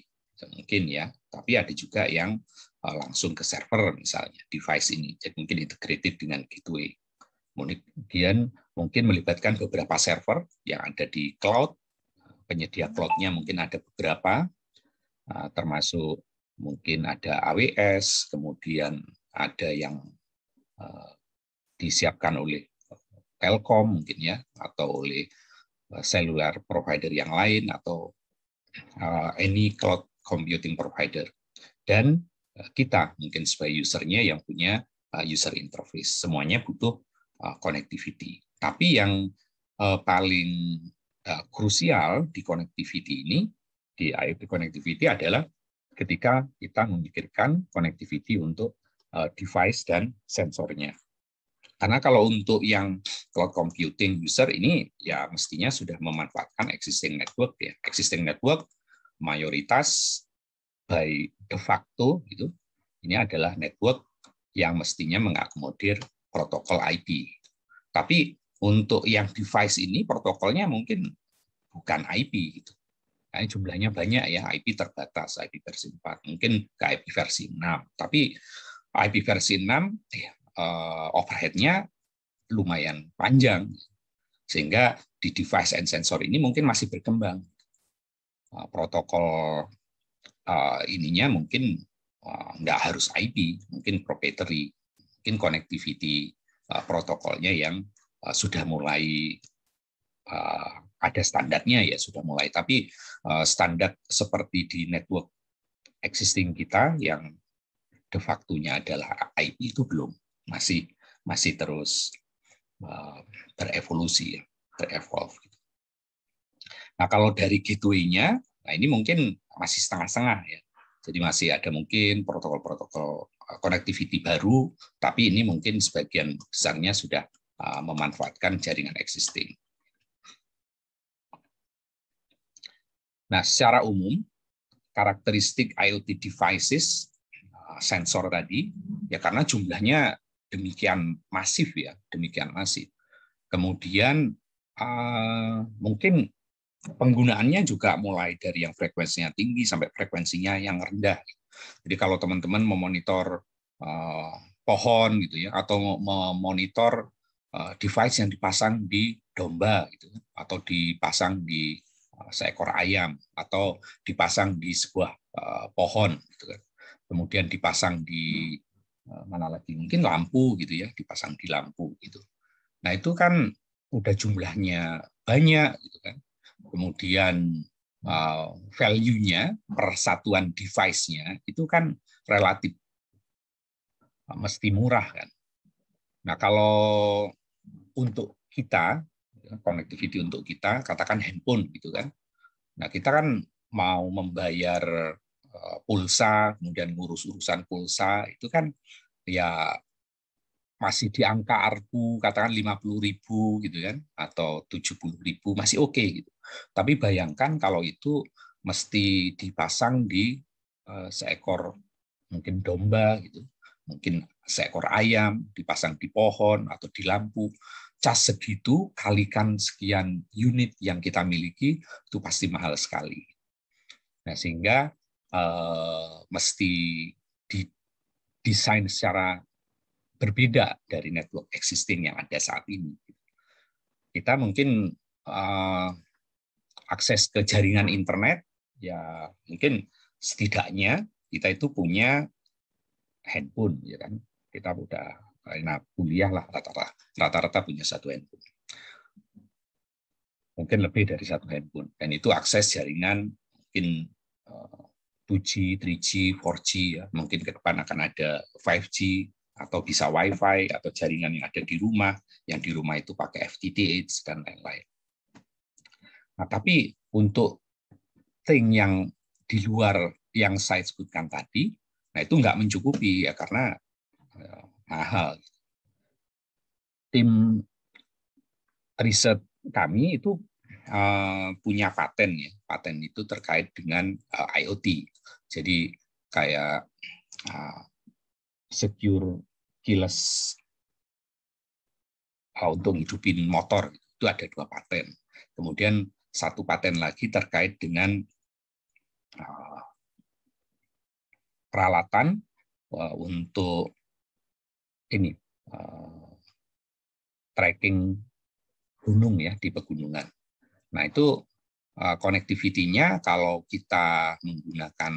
mungkin ya, tapi ada juga yang langsung ke server misalnya, device ini, jadi mungkin integrated dengan gateway. Kemudian mungkin melibatkan beberapa server yang ada di cloud, penyedia cloud-nya mungkin ada beberapa, termasuk mungkin ada AWS, kemudian ada yang disiapkan oleh Telkom mungkin ya, atau oleh cellular provider yang lain, atau any cloud computing provider. Dan kita mungkin sebagai usernya yang punya user interface. Semuanya butuh connectivity. Tapi yang paling krusial di connectivity ini, di IoT connectivity adalah ketika kita memikirkan connectivity untuk device dan sensornya. Karena kalau untuk yang cloud computing user ini ya mestinya sudah memanfaatkan existing network ya. Existing network mayoritas by de facto gitu. Ini adalah network yang mestinya mengakomodir protokol IP. Tapi untuk yang device ini protokolnya mungkin bukan IP gitu. Nah, jumlahnya banyak ya, IP terbatas, IP versi 4, mungkin ke IP versi 6. Tapi IP versi 6 overhead-nya lumayan panjang, sehingga di device and sensor ini mungkin masih berkembang. Protokol ininya mungkin nggak harus IP, mungkin proprietary, mungkin connectivity protokolnya yang sudah mulai ada standarnya ya, sudah mulai. Tapi standar seperti di network existing kita yang de facto-nya adalah IP itu belum, masih terus berevolusi, berevolve. Nah, kalau dari gateway-nya, nah ini mungkin masih setengah-setengah ya. Jadi masih ada mungkin protokol-protokol connectivity baru, tapi ini mungkin sebagian besarnya sudah memanfaatkan jaringan existing. Nah, secara umum, karakteristik IoT devices, sensor tadi, ya karena jumlahnya demikian masif ya, demikian masif. Kemudian mungkin penggunaannya juga mulai dari yang frekuensinya tinggi sampai frekuensinya yang rendah. Jadi kalau teman-teman memonitor pohon gitu ya, atau memonitor device yang dipasang di domba gitu, atau dipasang di seekor ayam, atau dipasang di sebuah pohon gitu kan. Kemudian dipasang di mana lagi, mungkin lampu gitu ya, dipasang di lampu gitu. Nah, itu kan udah jumlahnya banyak gitu kan. Kemudian value-nya per satuan device-nya itu kan relatif mesti murah kan. Nah, kalau untuk kita, connectivity untuk kita, katakan handphone gitu kan. Nah, kita kan mau membayar pulsa, kemudian ngurus urusan pulsa, itu kan ya masih di angka ARPU, katakan 50.000 gitu kan, atau 70.000, masih oke gitu. Tapi bayangkan kalau itu mesti dipasang di seekor mungkin domba gitu, mungkin seekor ayam, dipasang di pohon atau di lampu, cas segitu kalikan sekian unit yang kita miliki, itu pasti mahal sekali. Nah, sehingga mesti didesain secara berbeda dari network existing yang ada saat ini. Kita mungkin akses ke jaringan internet, ya mungkin setidaknya kita itu punya handphone, ya kan? Kita udah anak kuliah lah rata-rata punya satu handphone. Mungkin lebih dari satu handphone. Dan itu akses jaringan mungkin 2G, 3G, 4G, ya. Mungkin ke depan akan ada 5G, atau bisa Wi-Fi, atau jaringan yang ada di rumah, yang di rumah itu pakai FTTH, dan lain-lain. Nah, tapi untuk thing yang di luar yang saya sebutkan tadi, nah itu nggak mencukupi, ya, karena mahal. Tim riset kami itu punya paten, ya. Paten itu terkait dengan IoT. Jadi kayak secure keyless untuk hidupin motor, itu ada 2 paten. Kemudian satu paten lagi terkait dengan peralatan untuk ini tracking gunung, ya, di pegunungan. Nah, itu connectivity-nya kalau kita menggunakan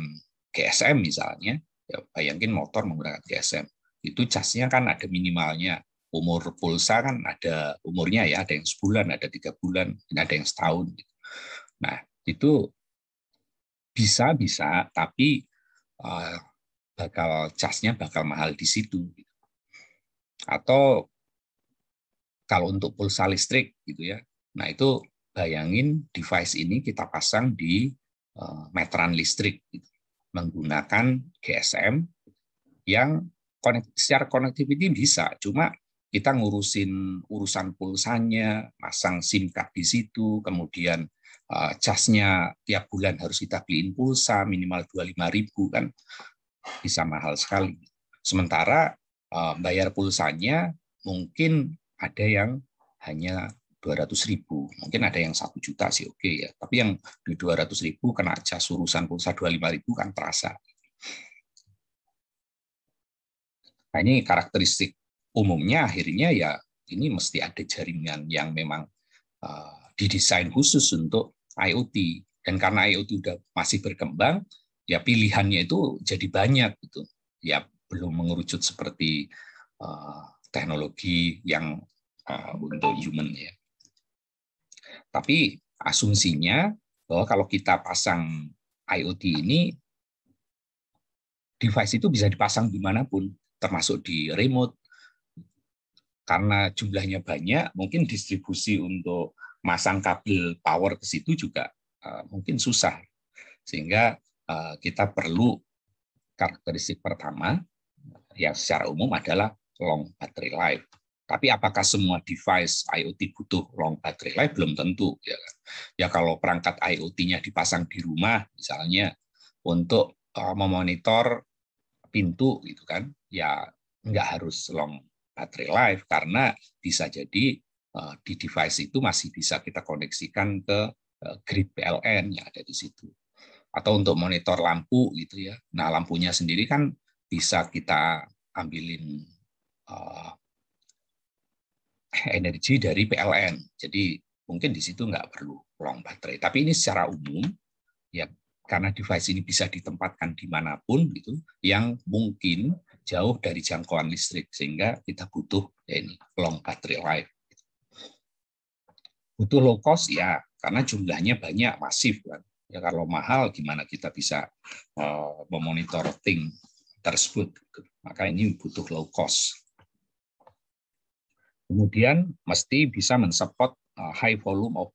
GSM misalnya, ya bayangin motor menggunakan GSM, itu casnya kan ada minimalnya. Umur pulsa kan ada umurnya, ya, ada yang sebulan, ada 3 bulan, ada yang setahun. Nah, itu bisa, tapi casnya bakal mahal di situ. Atau kalau untuk pulsa listrik, gitu, ya. Nah, itu bayangin device ini kita pasang di meteran listrik, gitu, menggunakan GSM yang secara connectivity bisa, cuma kita ngurusin urusan pulsanya, masang SIM card di situ, kemudian casnya tiap bulan harus kita beliin pulsa minimal 25.000, kan bisa mahal sekali. Sementara bayar pulsanya mungkin ada yang hanya 200.000, mungkin ada yang 1 juta sih oke, ya. Tapi yang di 200.000 kena cas urusan pulsa 25.000 kan terasa. Nah, ini karakteristik umumnya akhirnya, ya, ini mesti ada jaringan yang memang didesain khusus untuk IoT. Dan karena IoT udah masih berkembang, ya pilihannya itu jadi banyak, gitu. Ya belum mengerucut seperti teknologi yang untuk human, ya. Tapi asumsinya bahwa kalau kita pasang IoT ini, device itu bisa dipasang dimanapun, termasuk di remote. Karena jumlahnya banyak, mungkin distribusi untuk masang kabel power ke situ juga mungkin susah. Sehingga kita perlu karakteristik pertama, yang secara umum adalah long battery life. Tapi apakah semua device IoT butuh long battery life? Belum tentu. Ya kalau perangkat IoT-nya dipasang di rumah, misalnya untuk memonitor pintu, gitu kan, ya nggak harus long battery life, karena bisa jadi di device itu masih bisa kita koneksikan ke grid PLN yang ada di situ. Atau untuk monitor lampu, gitu, ya. Nah, lampunya sendiri kan bisa kita ambilin energi dari PLN. Jadi mungkin di situ nggak perlu long baterai. Tapi ini secara umum, ya, karena device ini bisa ditempatkan dimanapun, gitu, yang mungkin jauh dari jangkauan listrik, sehingga kita butuh, ya, ini long battery life. Butuh low cost, ya, karena jumlahnya banyak, masif, kan. Ya kalau mahal gimana kita bisa memonitor thing tersebut. Maka ini butuh low cost. Kemudian mesti bisa mensupport high volume of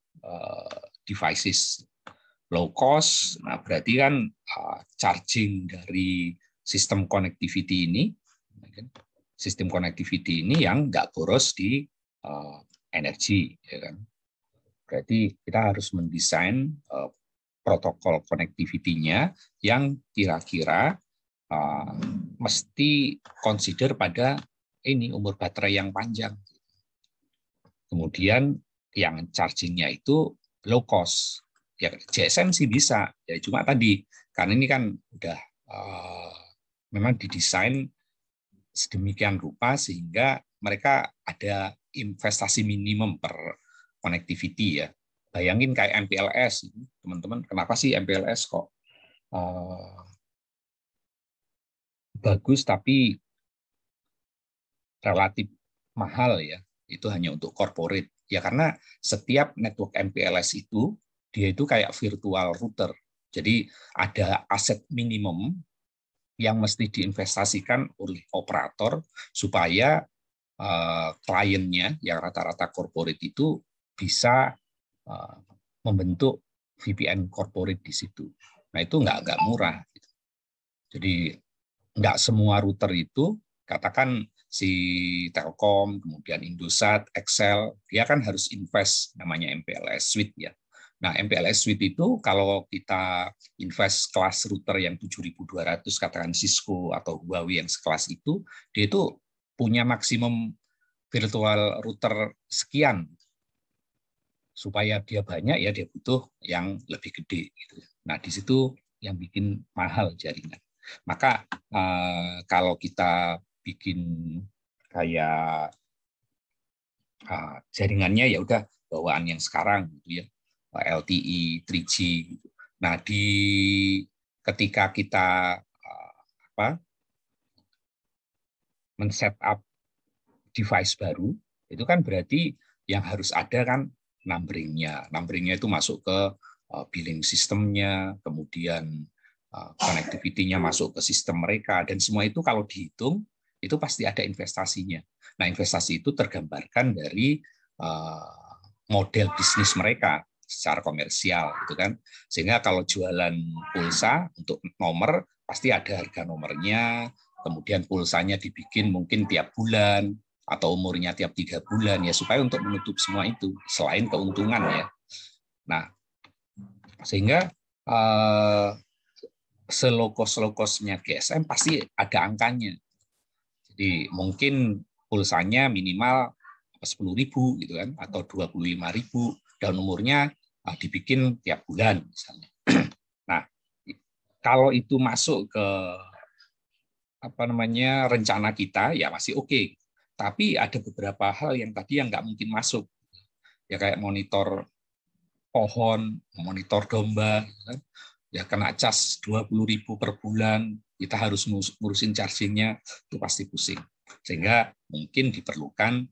devices. Low cost, nah berarti kan charging dari sistem connectivity ini, yang nggak boros di energi, ya kan. Berarti kita harus mendesain protokol connectivity-nya yang kira-kira mesti consider pada ini umur baterai yang panjang. Kemudian yang charging-nya itu low cost. Ya GSM sih bisa, ya cuma tadi karena ini kan udah memang didesain sedemikian rupa sehingga mereka ada investasi minimum per connectivity, ya. Bayangin kayak MPLS, teman-teman, kenapa sih MPLS kok bagus tapi relatif mahal ya, itu hanya untuk corporate. Ya karena setiap network MPLS itu dia itu kayak virtual router. Jadi ada aset minimum yang mesti diinvestasikan oleh operator supaya kliennya yang rata-rata corporate itu bisa membentuk VPN corporate di situ. Nah itu nggak murah. Jadi nggak semua router itu, katakan si Telkom, kemudian Indosat, Excel, dia kan harus invest namanya MPLS Suite ya. Nah, MPLS Suite itu kalau kita invest kelas router yang 7.200, katakan Cisco atau Huawei yang sekelas itu, dia itu punya maksimum virtual router sekian. Supaya dia banyak ya dia butuh yang lebih gede gitu. Nah, di situ yang bikin mahal jaringan. Maka kalau kita bikin kayak jaringannya ya udah bawaan yang sekarang gitu ya, LTE, 3G gitu. Nah, ketika kita men-set up device baru, itu kan berarti yang harus ada kan numbering-nya. Numbering-nya itu masuk ke billing sistemnya, kemudian connectivity-nya masuk ke sistem mereka, dan semua itu kalau dihitung, itu pasti ada investasinya. Nah, investasi itu tergambarkan dari model bisnis mereka secara komersial, gitu kan. Sehingga kalau jualan pulsa untuk nomor, pasti ada harga nomornya, kemudian pulsanya dibikin mungkin tiap bulan, atau umurnya tiap 3 bulan, ya supaya untuk menutup semua itu, selain keuntungan ya. Nah, sehingga slow cost-nya GSM pasti ada angkanya. Jadi mungkin pulsanya minimal 10.000 gitu kan, atau 25.000, dan umurnya dibikin tiap bulan misalnya. Nah, kalau itu masuk ke rencana kita ya masih oke. Tapi ada beberapa hal yang tadi yang nggak mungkin masuk. Ya kayak monitor pohon, monitor domba, kan? Ya kena cas 20.000 per bulan, kita harus ngurusin chargingnya, itu pasti pusing. Sehingga mungkin diperlukan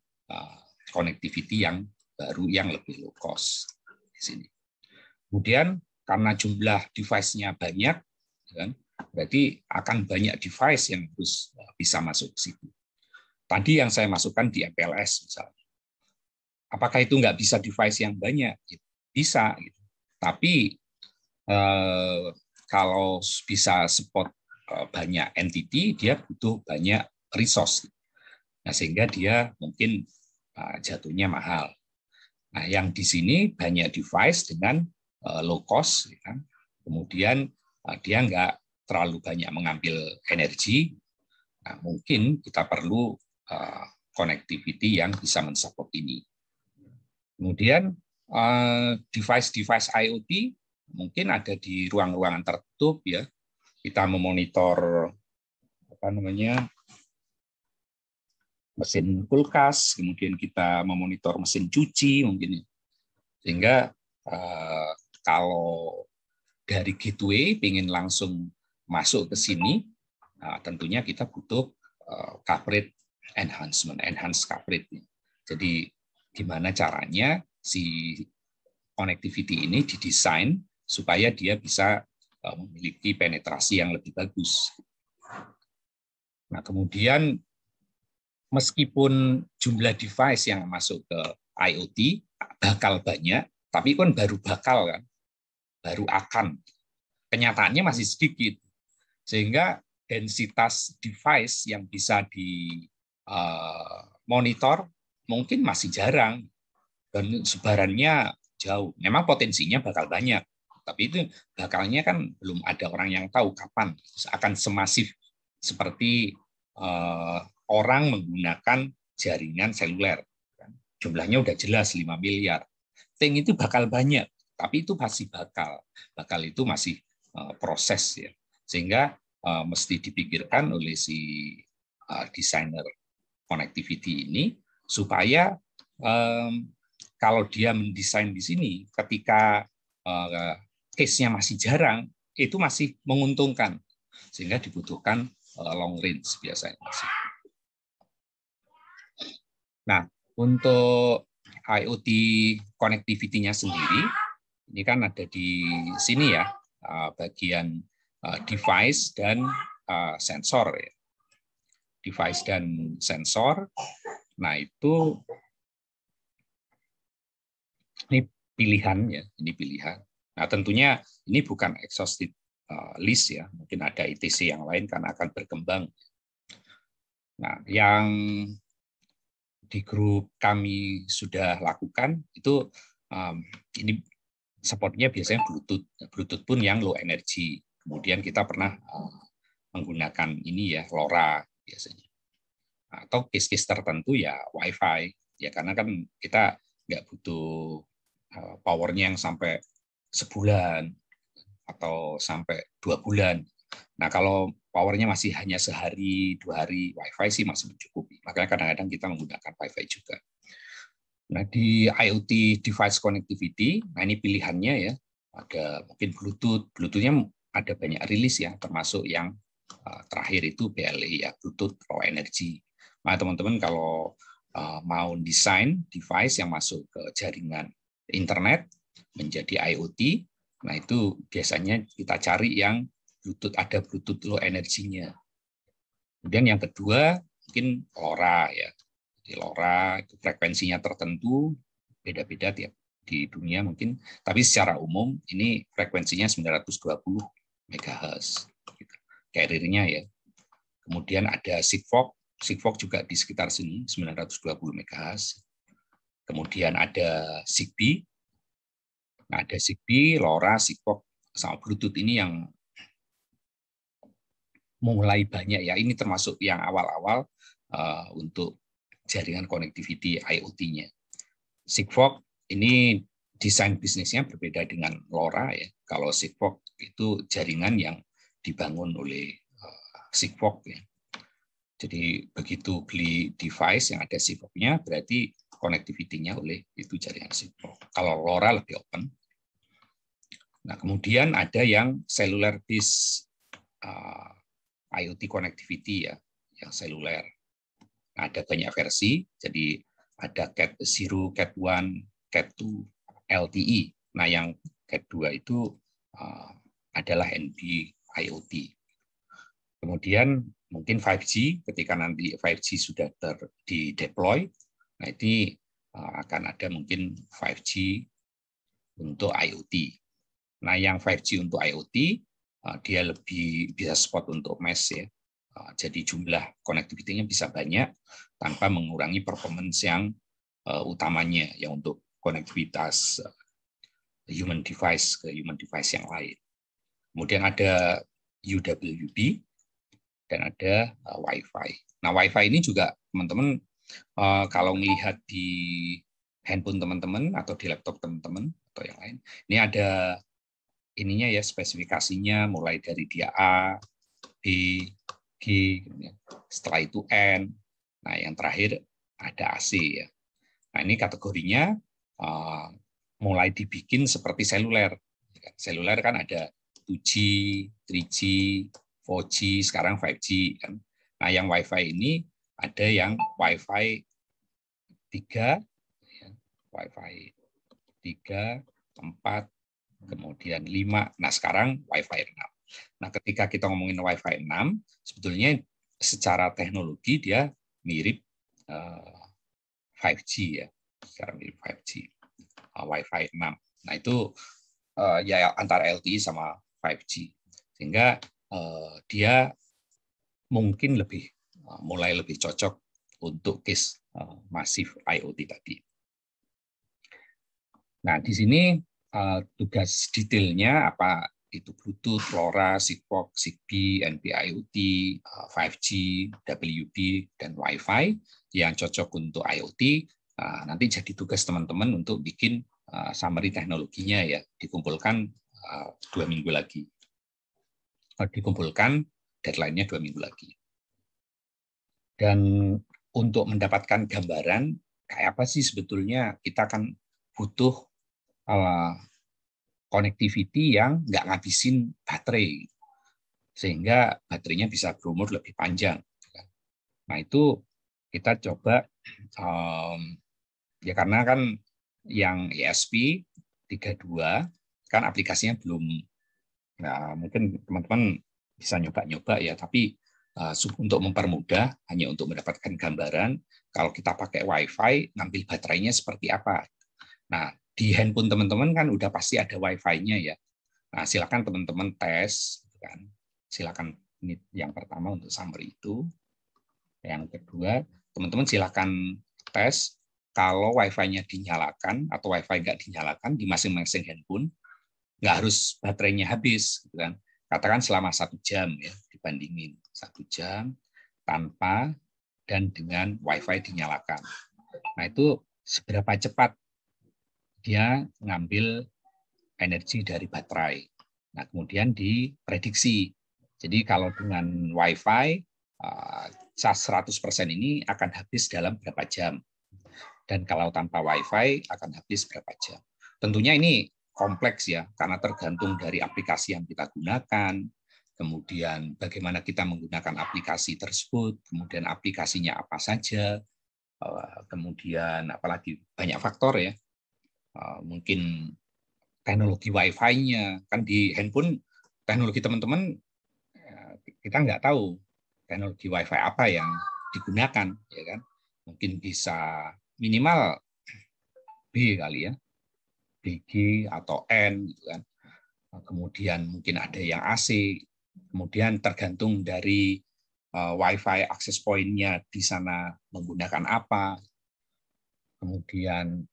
connectivity yang baru yang lebih low cost di sini. Kemudian karena jumlah device-nya banyak, kan, berarti akan banyak device yang harus bisa masuk ke situ. Tadi yang saya masukkan di MPLS misalnya. Apakah itu nggak bisa device yang banyak? Bisa. Gitu. Tapi kalau bisa support banyak entity, dia butuh banyak resource. Nah, sehingga dia mungkin jatuhnya mahal. Nah, yang di sini banyak device dengan low cost, ya. Kemudian dia nggak terlalu banyak mengambil energi. Nah, mungkin kita perlu connectivity yang bisa mensupport ini. Kemudian device-device IoT mungkin ada di ruang-ruangan tertutup ya. Kita memonitor mesin kulkas, kemudian kita memonitor mesin cuci mungkin. Sehingga kalau dari gateway ingin langsung masuk ke sini, tentunya kita butuh coverage enhancement, enhanced coverage. Jadi gimana caranya si connectivity ini didesain supaya dia bisa memiliki penetrasi yang lebih bagus. Nah, kemudian meskipun jumlah device yang masuk ke IoT bakal banyak, tapi kan baru bakal kan, baru akan. Kenyataannya masih sedikit. Sehingga densitas device yang bisa dimonitor mungkin masih jarang, dan sebarannya jauh. Memang potensinya bakal banyak, tapi itu bakalnya kan belum ada orang yang tahu kapan akan semasif seperti orang menggunakan jaringan seluler. Jumlahnya udah jelas 5 miliar. Ting itu bakal banyak, tapi itu masih bakal. Bakal itu masih proses ya. Sehingga mesti dipikirkan oleh si desainer connectivity ini supaya kalau dia mendesain di sini, ketika case-nya masih jarang, itu masih menguntungkan. Sehingga dibutuhkan long range biasanya. Nah, untuk IoT connectivity-nya sendiri, ini kan ada di sini ya, bagian device dan sensor. Ya. Device dan sensor, nah itu ini pilihan ya, ini pilihan. Nah tentunya ini bukan exhaustive list ya, mungkin ada ITC yang lain karena akan berkembang. Nah yang di grup kami sudah lakukan itu ini supportnya biasanya Bluetooth. Bluetooth pun yang low energy. Kemudian kita pernah menggunakan ini ya LoRa biasanya. Atau case-case tertentu ya Wi-Fi ya karena kan kita nggak butuh powernya yang sampai sebulan atau sampai 2 bulan. Nah kalau powernya masih hanya sehari 2 hari, Wi-Fi sih masih mencukupi. Makanya kadang-kadang kita menggunakan Wi-Fi juga. Nah di IoT device connectivity, nah ini pilihannya ya, ada mungkin Bluetooth. Bluetooth-nya ada banyak rilis ya, termasuk yang terakhir itu BLE ya, Bluetooth Low Energy. Nah teman-teman kalau mau desain device yang masuk ke jaringan internet menjadi IoT, nah itu biasanya kita cari yang Bluetooth, ada Bluetooth low energinya. Kemudian yang kedua mungkin LoRa ya. Di LoRa itu frekuensinya tertentu, beda-beda tiap di dunia mungkin, tapi secara umum ini frekuensinya 920 MHz. Carrier-nya ya. Kemudian ada Sigfox, Sigfox juga di sekitar sini 920 MHz. Kemudian ada Zigbee. Nah, ada Zigbee, LoRa, Sigfox sama Bluetooth ini yang mulai banyak ya. Ini termasuk yang awal-awal untuk jaringan connectivity IoT-nya. Sigfox ini desain bisnisnya berbeda dengan LoRa ya. Kalau Sigfox itu jaringan yang dibangun oleh Sigfox ya. Jadi begitu beli device yang ada Sigfox-nya berarti connectivity-nya oleh itu jaringan Sigfox. Kalau LoRa lebih open. Nah, kemudian ada yang cellular based IoT connectivity ya, yang seluler. Nah, ada banyak versi, jadi ada Cat 0, Cat 1, Cat 2, LTE. Nah, yang Cat 2 itu adalah NB IoT. Kemudian mungkin 5G, ketika nanti 5G sudah di-deploy, nah ini akan ada mungkin 5G untuk IoT. Nah, yang 5G untuk IoT, dia lebih bisa support untuk mesh ya. Jadi jumlah connectivity-nya bisa banyak tanpa mengurangi performance yang utamanya yang untuk konektivitas human device ke human device yang lain. Kemudian ada UWB dan ada Wi-Fi. Nah, Wi-Fi ini juga teman-teman kalau melihat di handphone teman-teman atau di laptop teman-teman atau yang lain, ini ada ininya ya spesifikasinya mulai dari dia A, B, G, setelah itu N. Nah, yang terakhir ada AC ya. Nah, ini kategorinya mulai dibikin seperti seluler. Seluler kan ada 2G, 3G, 4G, sekarang 5G kan. Nah, yang Wi-Fi ini ada yang Wi-Fi 3, ya, Wi-Fi 3, 4, kemudian 5. Nah, sekarang Wi-Fi 6. Nah, ketika kita ngomongin Wi-Fi 6, sebetulnya secara teknologi dia mirip 5G ya. Sekarang mirip 5G. Wi-Fi 6. Nah, itu ya antara LTE sama 5G. Sehingga dia mungkin mulai lebih cocok untuk case masif IoT tadi. Nah, di sini tugas detailnya apa itu Bluetooth, LoRa, Sigfox, Zigbee, NB-IoT, 5G, WB, dan Wi-Fi yang cocok untuk IoT. Nanti jadi tugas teman-teman untuk bikin summary teknologinya ya, dikumpulkan 2 minggu lagi. Dikumpulkan deadline-nya 2 minggu lagi. Dan untuk mendapatkan gambaran kayak apa sih sebetulnya kita akan butuh connectivity yang nggak ngabisin baterai, sehingga baterainya bisa berumur lebih panjang. Nah, itu kita coba Ya karena kan yang ESP32 kan aplikasinya belum, nah, mungkin teman-teman bisa nyoba-nyoba ya, tapi untuk mempermudah, hanya untuk mendapatkan gambaran, kalau kita pakai Wi-Fi, ngambil baterainya seperti apa. Nah, di handphone teman-teman kan udah pasti ada Wi-Fi-nya ya. Nah, silakan teman-teman tes, kan. Silakan, ini yang pertama untuk summary itu. Yang kedua, teman-teman silakan tes kalau Wi-Fi-nya dinyalakan atau Wi-Fi nggak dinyalakan di masing-masing handphone, nggak harus baterainya habis, gitu kan. Katakan selama 1 jam ya, dibandingin 1 jam tanpa dan dengan Wi-Fi dinyalakan. Nah, itu seberapa cepat dia ngambil energi dari baterai. Nah, kemudian diprediksi. Jadi kalau dengan Wi-Fi, cas 100% ini akan habis dalam berapa jam. Dan kalau tanpa Wi-Fi akan habis berapa jam. Tentunya ini kompleks ya, karena tergantung dari aplikasi yang kita gunakan, kemudian bagaimana kita menggunakan aplikasi tersebut, kemudian aplikasinya apa saja, kemudian apalagi banyak faktor ya. Mungkin teknologi Wi-Fi-nya, kan di handphone teknologi teman-teman kita nggak tahu teknologi Wi-Fi apa yang digunakan, ya kan? Mungkin bisa minimal B kali ya, BG atau N, gitu kan. Kemudian mungkin ada yang AC, kemudian tergantung dari Wi-Fi access point-nya di sana menggunakan apa, kemudian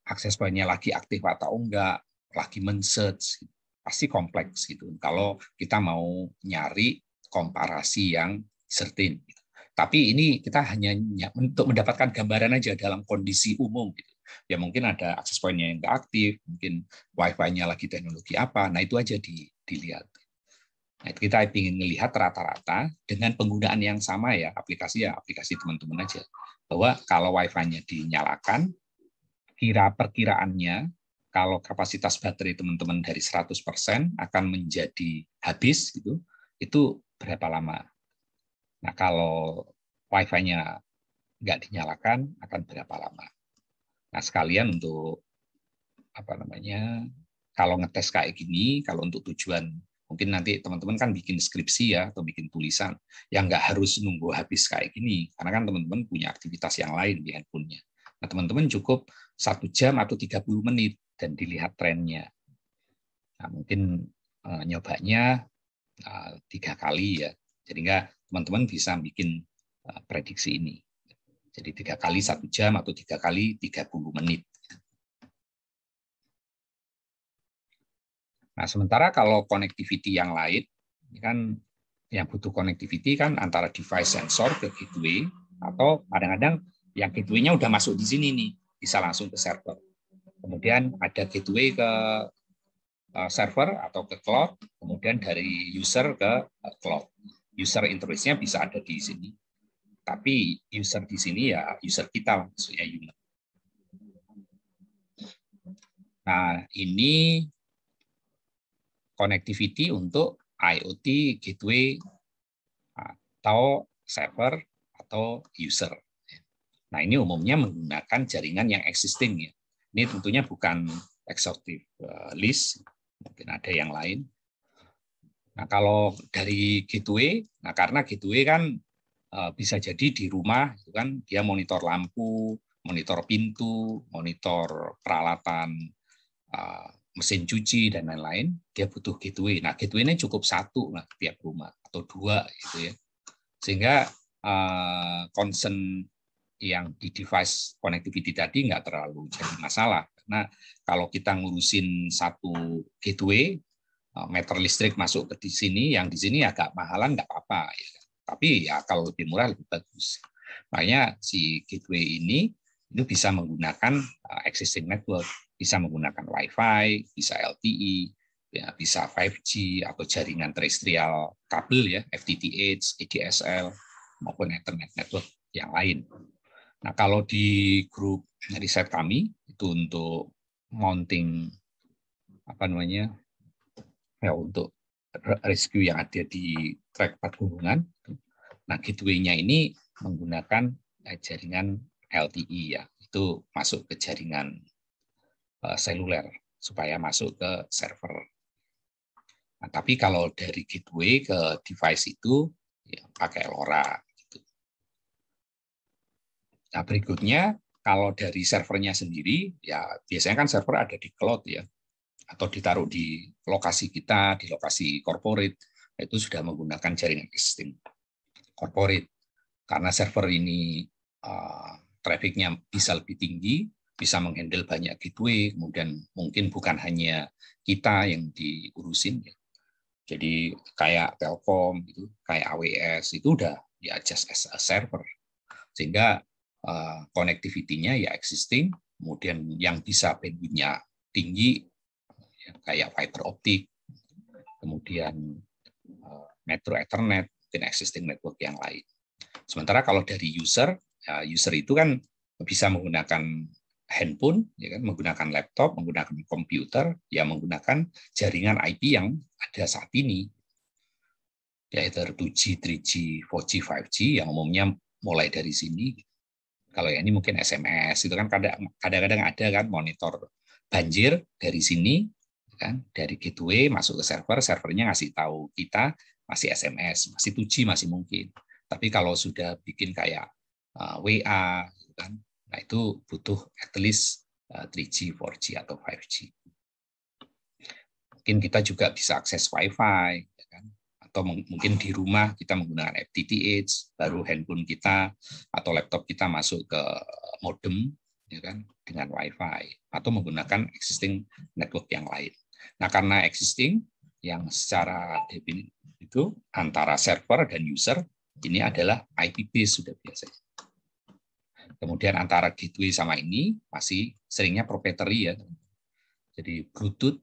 akses point-nya lagi aktif atau enggak, lagi men-search, pasti kompleks gitu. Kalau kita mau nyari komparasi yang certain. Tapi ini kita hanya untuk mendapatkan gambaran aja dalam kondisi umum. Gitu. Ya mungkin ada akses point-nya yang enggak aktif, mungkin Wi-Fi-nya lagi teknologi apa. Nah itu aja dilihat. Nah, kita ingin melihat rata-rata dengan penggunaan yang sama ya aplikasi teman-teman aja. Bahwa kalau Wi-Fi-nya dinyalakan, perkiraannya kalau kapasitas baterai teman-teman dari 100% akan menjadi habis gitu, itu berapa lama? Nah, kalau Wi-Fi-nya nggak dinyalakan akan berapa lama? Nah, sekalian untuk kalau ngetes kayak gini, kalau untuk tujuan mungkin nanti teman-teman kan bikin skripsi ya atau bikin tulisan yang nggak harus nunggu habis kayak gini, karena kan teman-teman punya aktivitas yang lain di handphonenya. Nah, teman-teman cukup 1 jam atau 30 menit dan dilihat trennya. Nah, mungkin nyobanya 3 kali ya. Jadi teman-teman bisa bikin prediksi ini. Jadi 3 kali 1 jam atau 3 kali 30 menit. Nah, sementara kalau connectivity yang lain, ini kan yang butuh connectivity kan antara device sensor ke gateway, atau kadang-kadang yang gateway-nya udah masuk di sini nih, bisa langsung ke server. Kemudian ada gateway ke server atau ke cloud, kemudian dari user ke cloud. User interface-nya bisa ada di sini. Tapi user di sini ya user kita, maksudnya user. Nah, ini connectivity untuk IoT gateway atau server atau user. Nah, ini umumnya menggunakan jaringan yang existing ya. Ini tentunya bukan exhaustive list, mungkin ada yang lain. Nah, kalau dari gateway, nah karena gateway kan bisa jadi di rumah itu kan dia monitor lampu, monitor pintu, monitor peralatan mesin cuci dan lain-lain, dia butuh gateway. Nah, gateway ini cukup 1 lah tiap rumah atau 2 gitu ya. Sehingga concern yang di device connectivity tadi nggak terlalu jadi masalah. Karena kalau kita ngurusin 1 gateway, meter listrik masuk ke di sini, yang di sini agak mahalan nggak apa-apa. Ya. Tapi ya kalau lebih murah lebih bagus. Makanya si gateway ini itu bisa menggunakan existing network, bisa menggunakan Wi-Fi, bisa LTE, ya, bisa 5G atau jaringan terestrial kabel ya, FTTH, ADSL maupun Ethernet network yang lain. Nah, kalau di grup riset kami itu untuk mounting ya untuk rescue yang ada di trek pegunungan. Nah, gateway-nya ini menggunakan jaringan LTE ya, itu masuk ke jaringan seluler supaya masuk ke server. Nah, tapi kalau dari gateway ke device itu ya, pakai LoRa. Gitu. Nah, berikutnya kalau dari servernya sendiri, ya biasanya kan server ada di cloud ya, atau ditaruh di lokasi kita, di lokasi corporate, itu sudah menggunakan jaringan existing corporate. Karena server ini trafficnya bisa lebih tinggi, bisa menghandle banyak gateway, kemudian mungkin bukan hanya kita yang diurusin. Ya. Jadi kayak Telkom, itu, kayak AWS, itu udah ya just as a server. Sehingga connectivity-nya ya existing, kemudian yang bisa bandwidth-nya tinggi, ya, kayak fiber optik, kemudian metro ethernet, mungkin existing network yang lain. Sementara kalau dari user, ya user itu kan bisa menggunakan handphone, ya kan, menggunakan laptop, menggunakan komputer, ya menggunakan jaringan IP yang ada saat ini, yaitu 2G, 3G, 4G, 5G, yang umumnya mulai dari sini. Kalau yang ini mungkin SMS, itu kan kadang-kadang ada kan monitor banjir dari sini, kan, dari gateway masuk ke server, servernya ngasih tahu kita masih SMS, masih 2G masih mungkin. Tapi kalau sudah bikin kayak WA, kan, nah itu butuh at least 3G, 4G atau 5G. Mungkin kita juga bisa akses Wi-Fi, ya kan? Atau mungkin di rumah kita menggunakan FTTH, baru handphone kita atau laptop kita masuk ke modem, ya kan, dengan Wi-Fi, atau menggunakan existing network yang lain. Nah, karena existing yang secara definitif itu antara server dan user ini adalah IP base sudah biasa. Kemudian antara gateway sama ini masih seringnya proprietary ya. Jadi Bluetooth,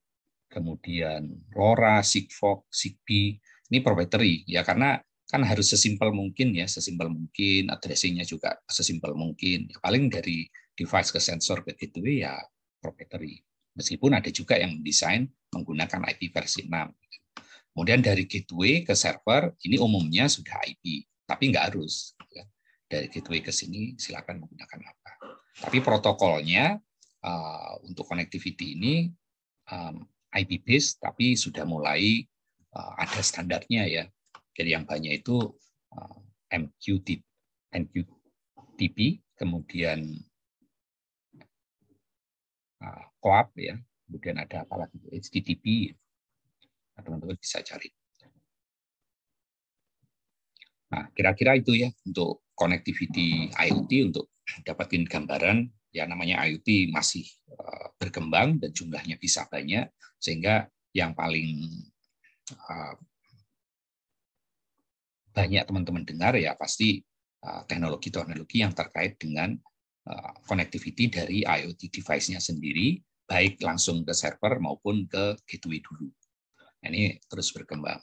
kemudian LoRa, Sigfox, Zigbee, ini proprietary ya, karena kan harus sesimpel mungkin ya, sesimpel mungkin, addressing-nya juga sesimpel mungkin. Ya, paling dari device ke sensor ke gateway ya proprietary. Meskipun ada juga yang desain menggunakan IP versi 6. Kemudian dari gateway ke server, ini umumnya sudah IP, tapi nggak harus. Ya. Dari gateway ke sini silakan menggunakan apa. Tapi protokolnya untuk connectivity ini IP based, tapi sudah mulai ada standarnya ya. Jadi yang banyak itu MQTT, kemudian CoAP ya, kemudian ada apa lagi HTTP. Teman-teman bisa cari. Nah, kira-kira itu ya untuk connectivity IoT, untuk dapatin gambaran, ya namanya IoT masih berkembang dan jumlahnya bisa banyak, sehingga yang paling banyak teman-teman dengar ya pasti teknologi-teknologi yang terkait dengan connectivity dari IoT device-nya sendiri, baik langsung ke server maupun ke gateway dulu. Ini terus berkembang.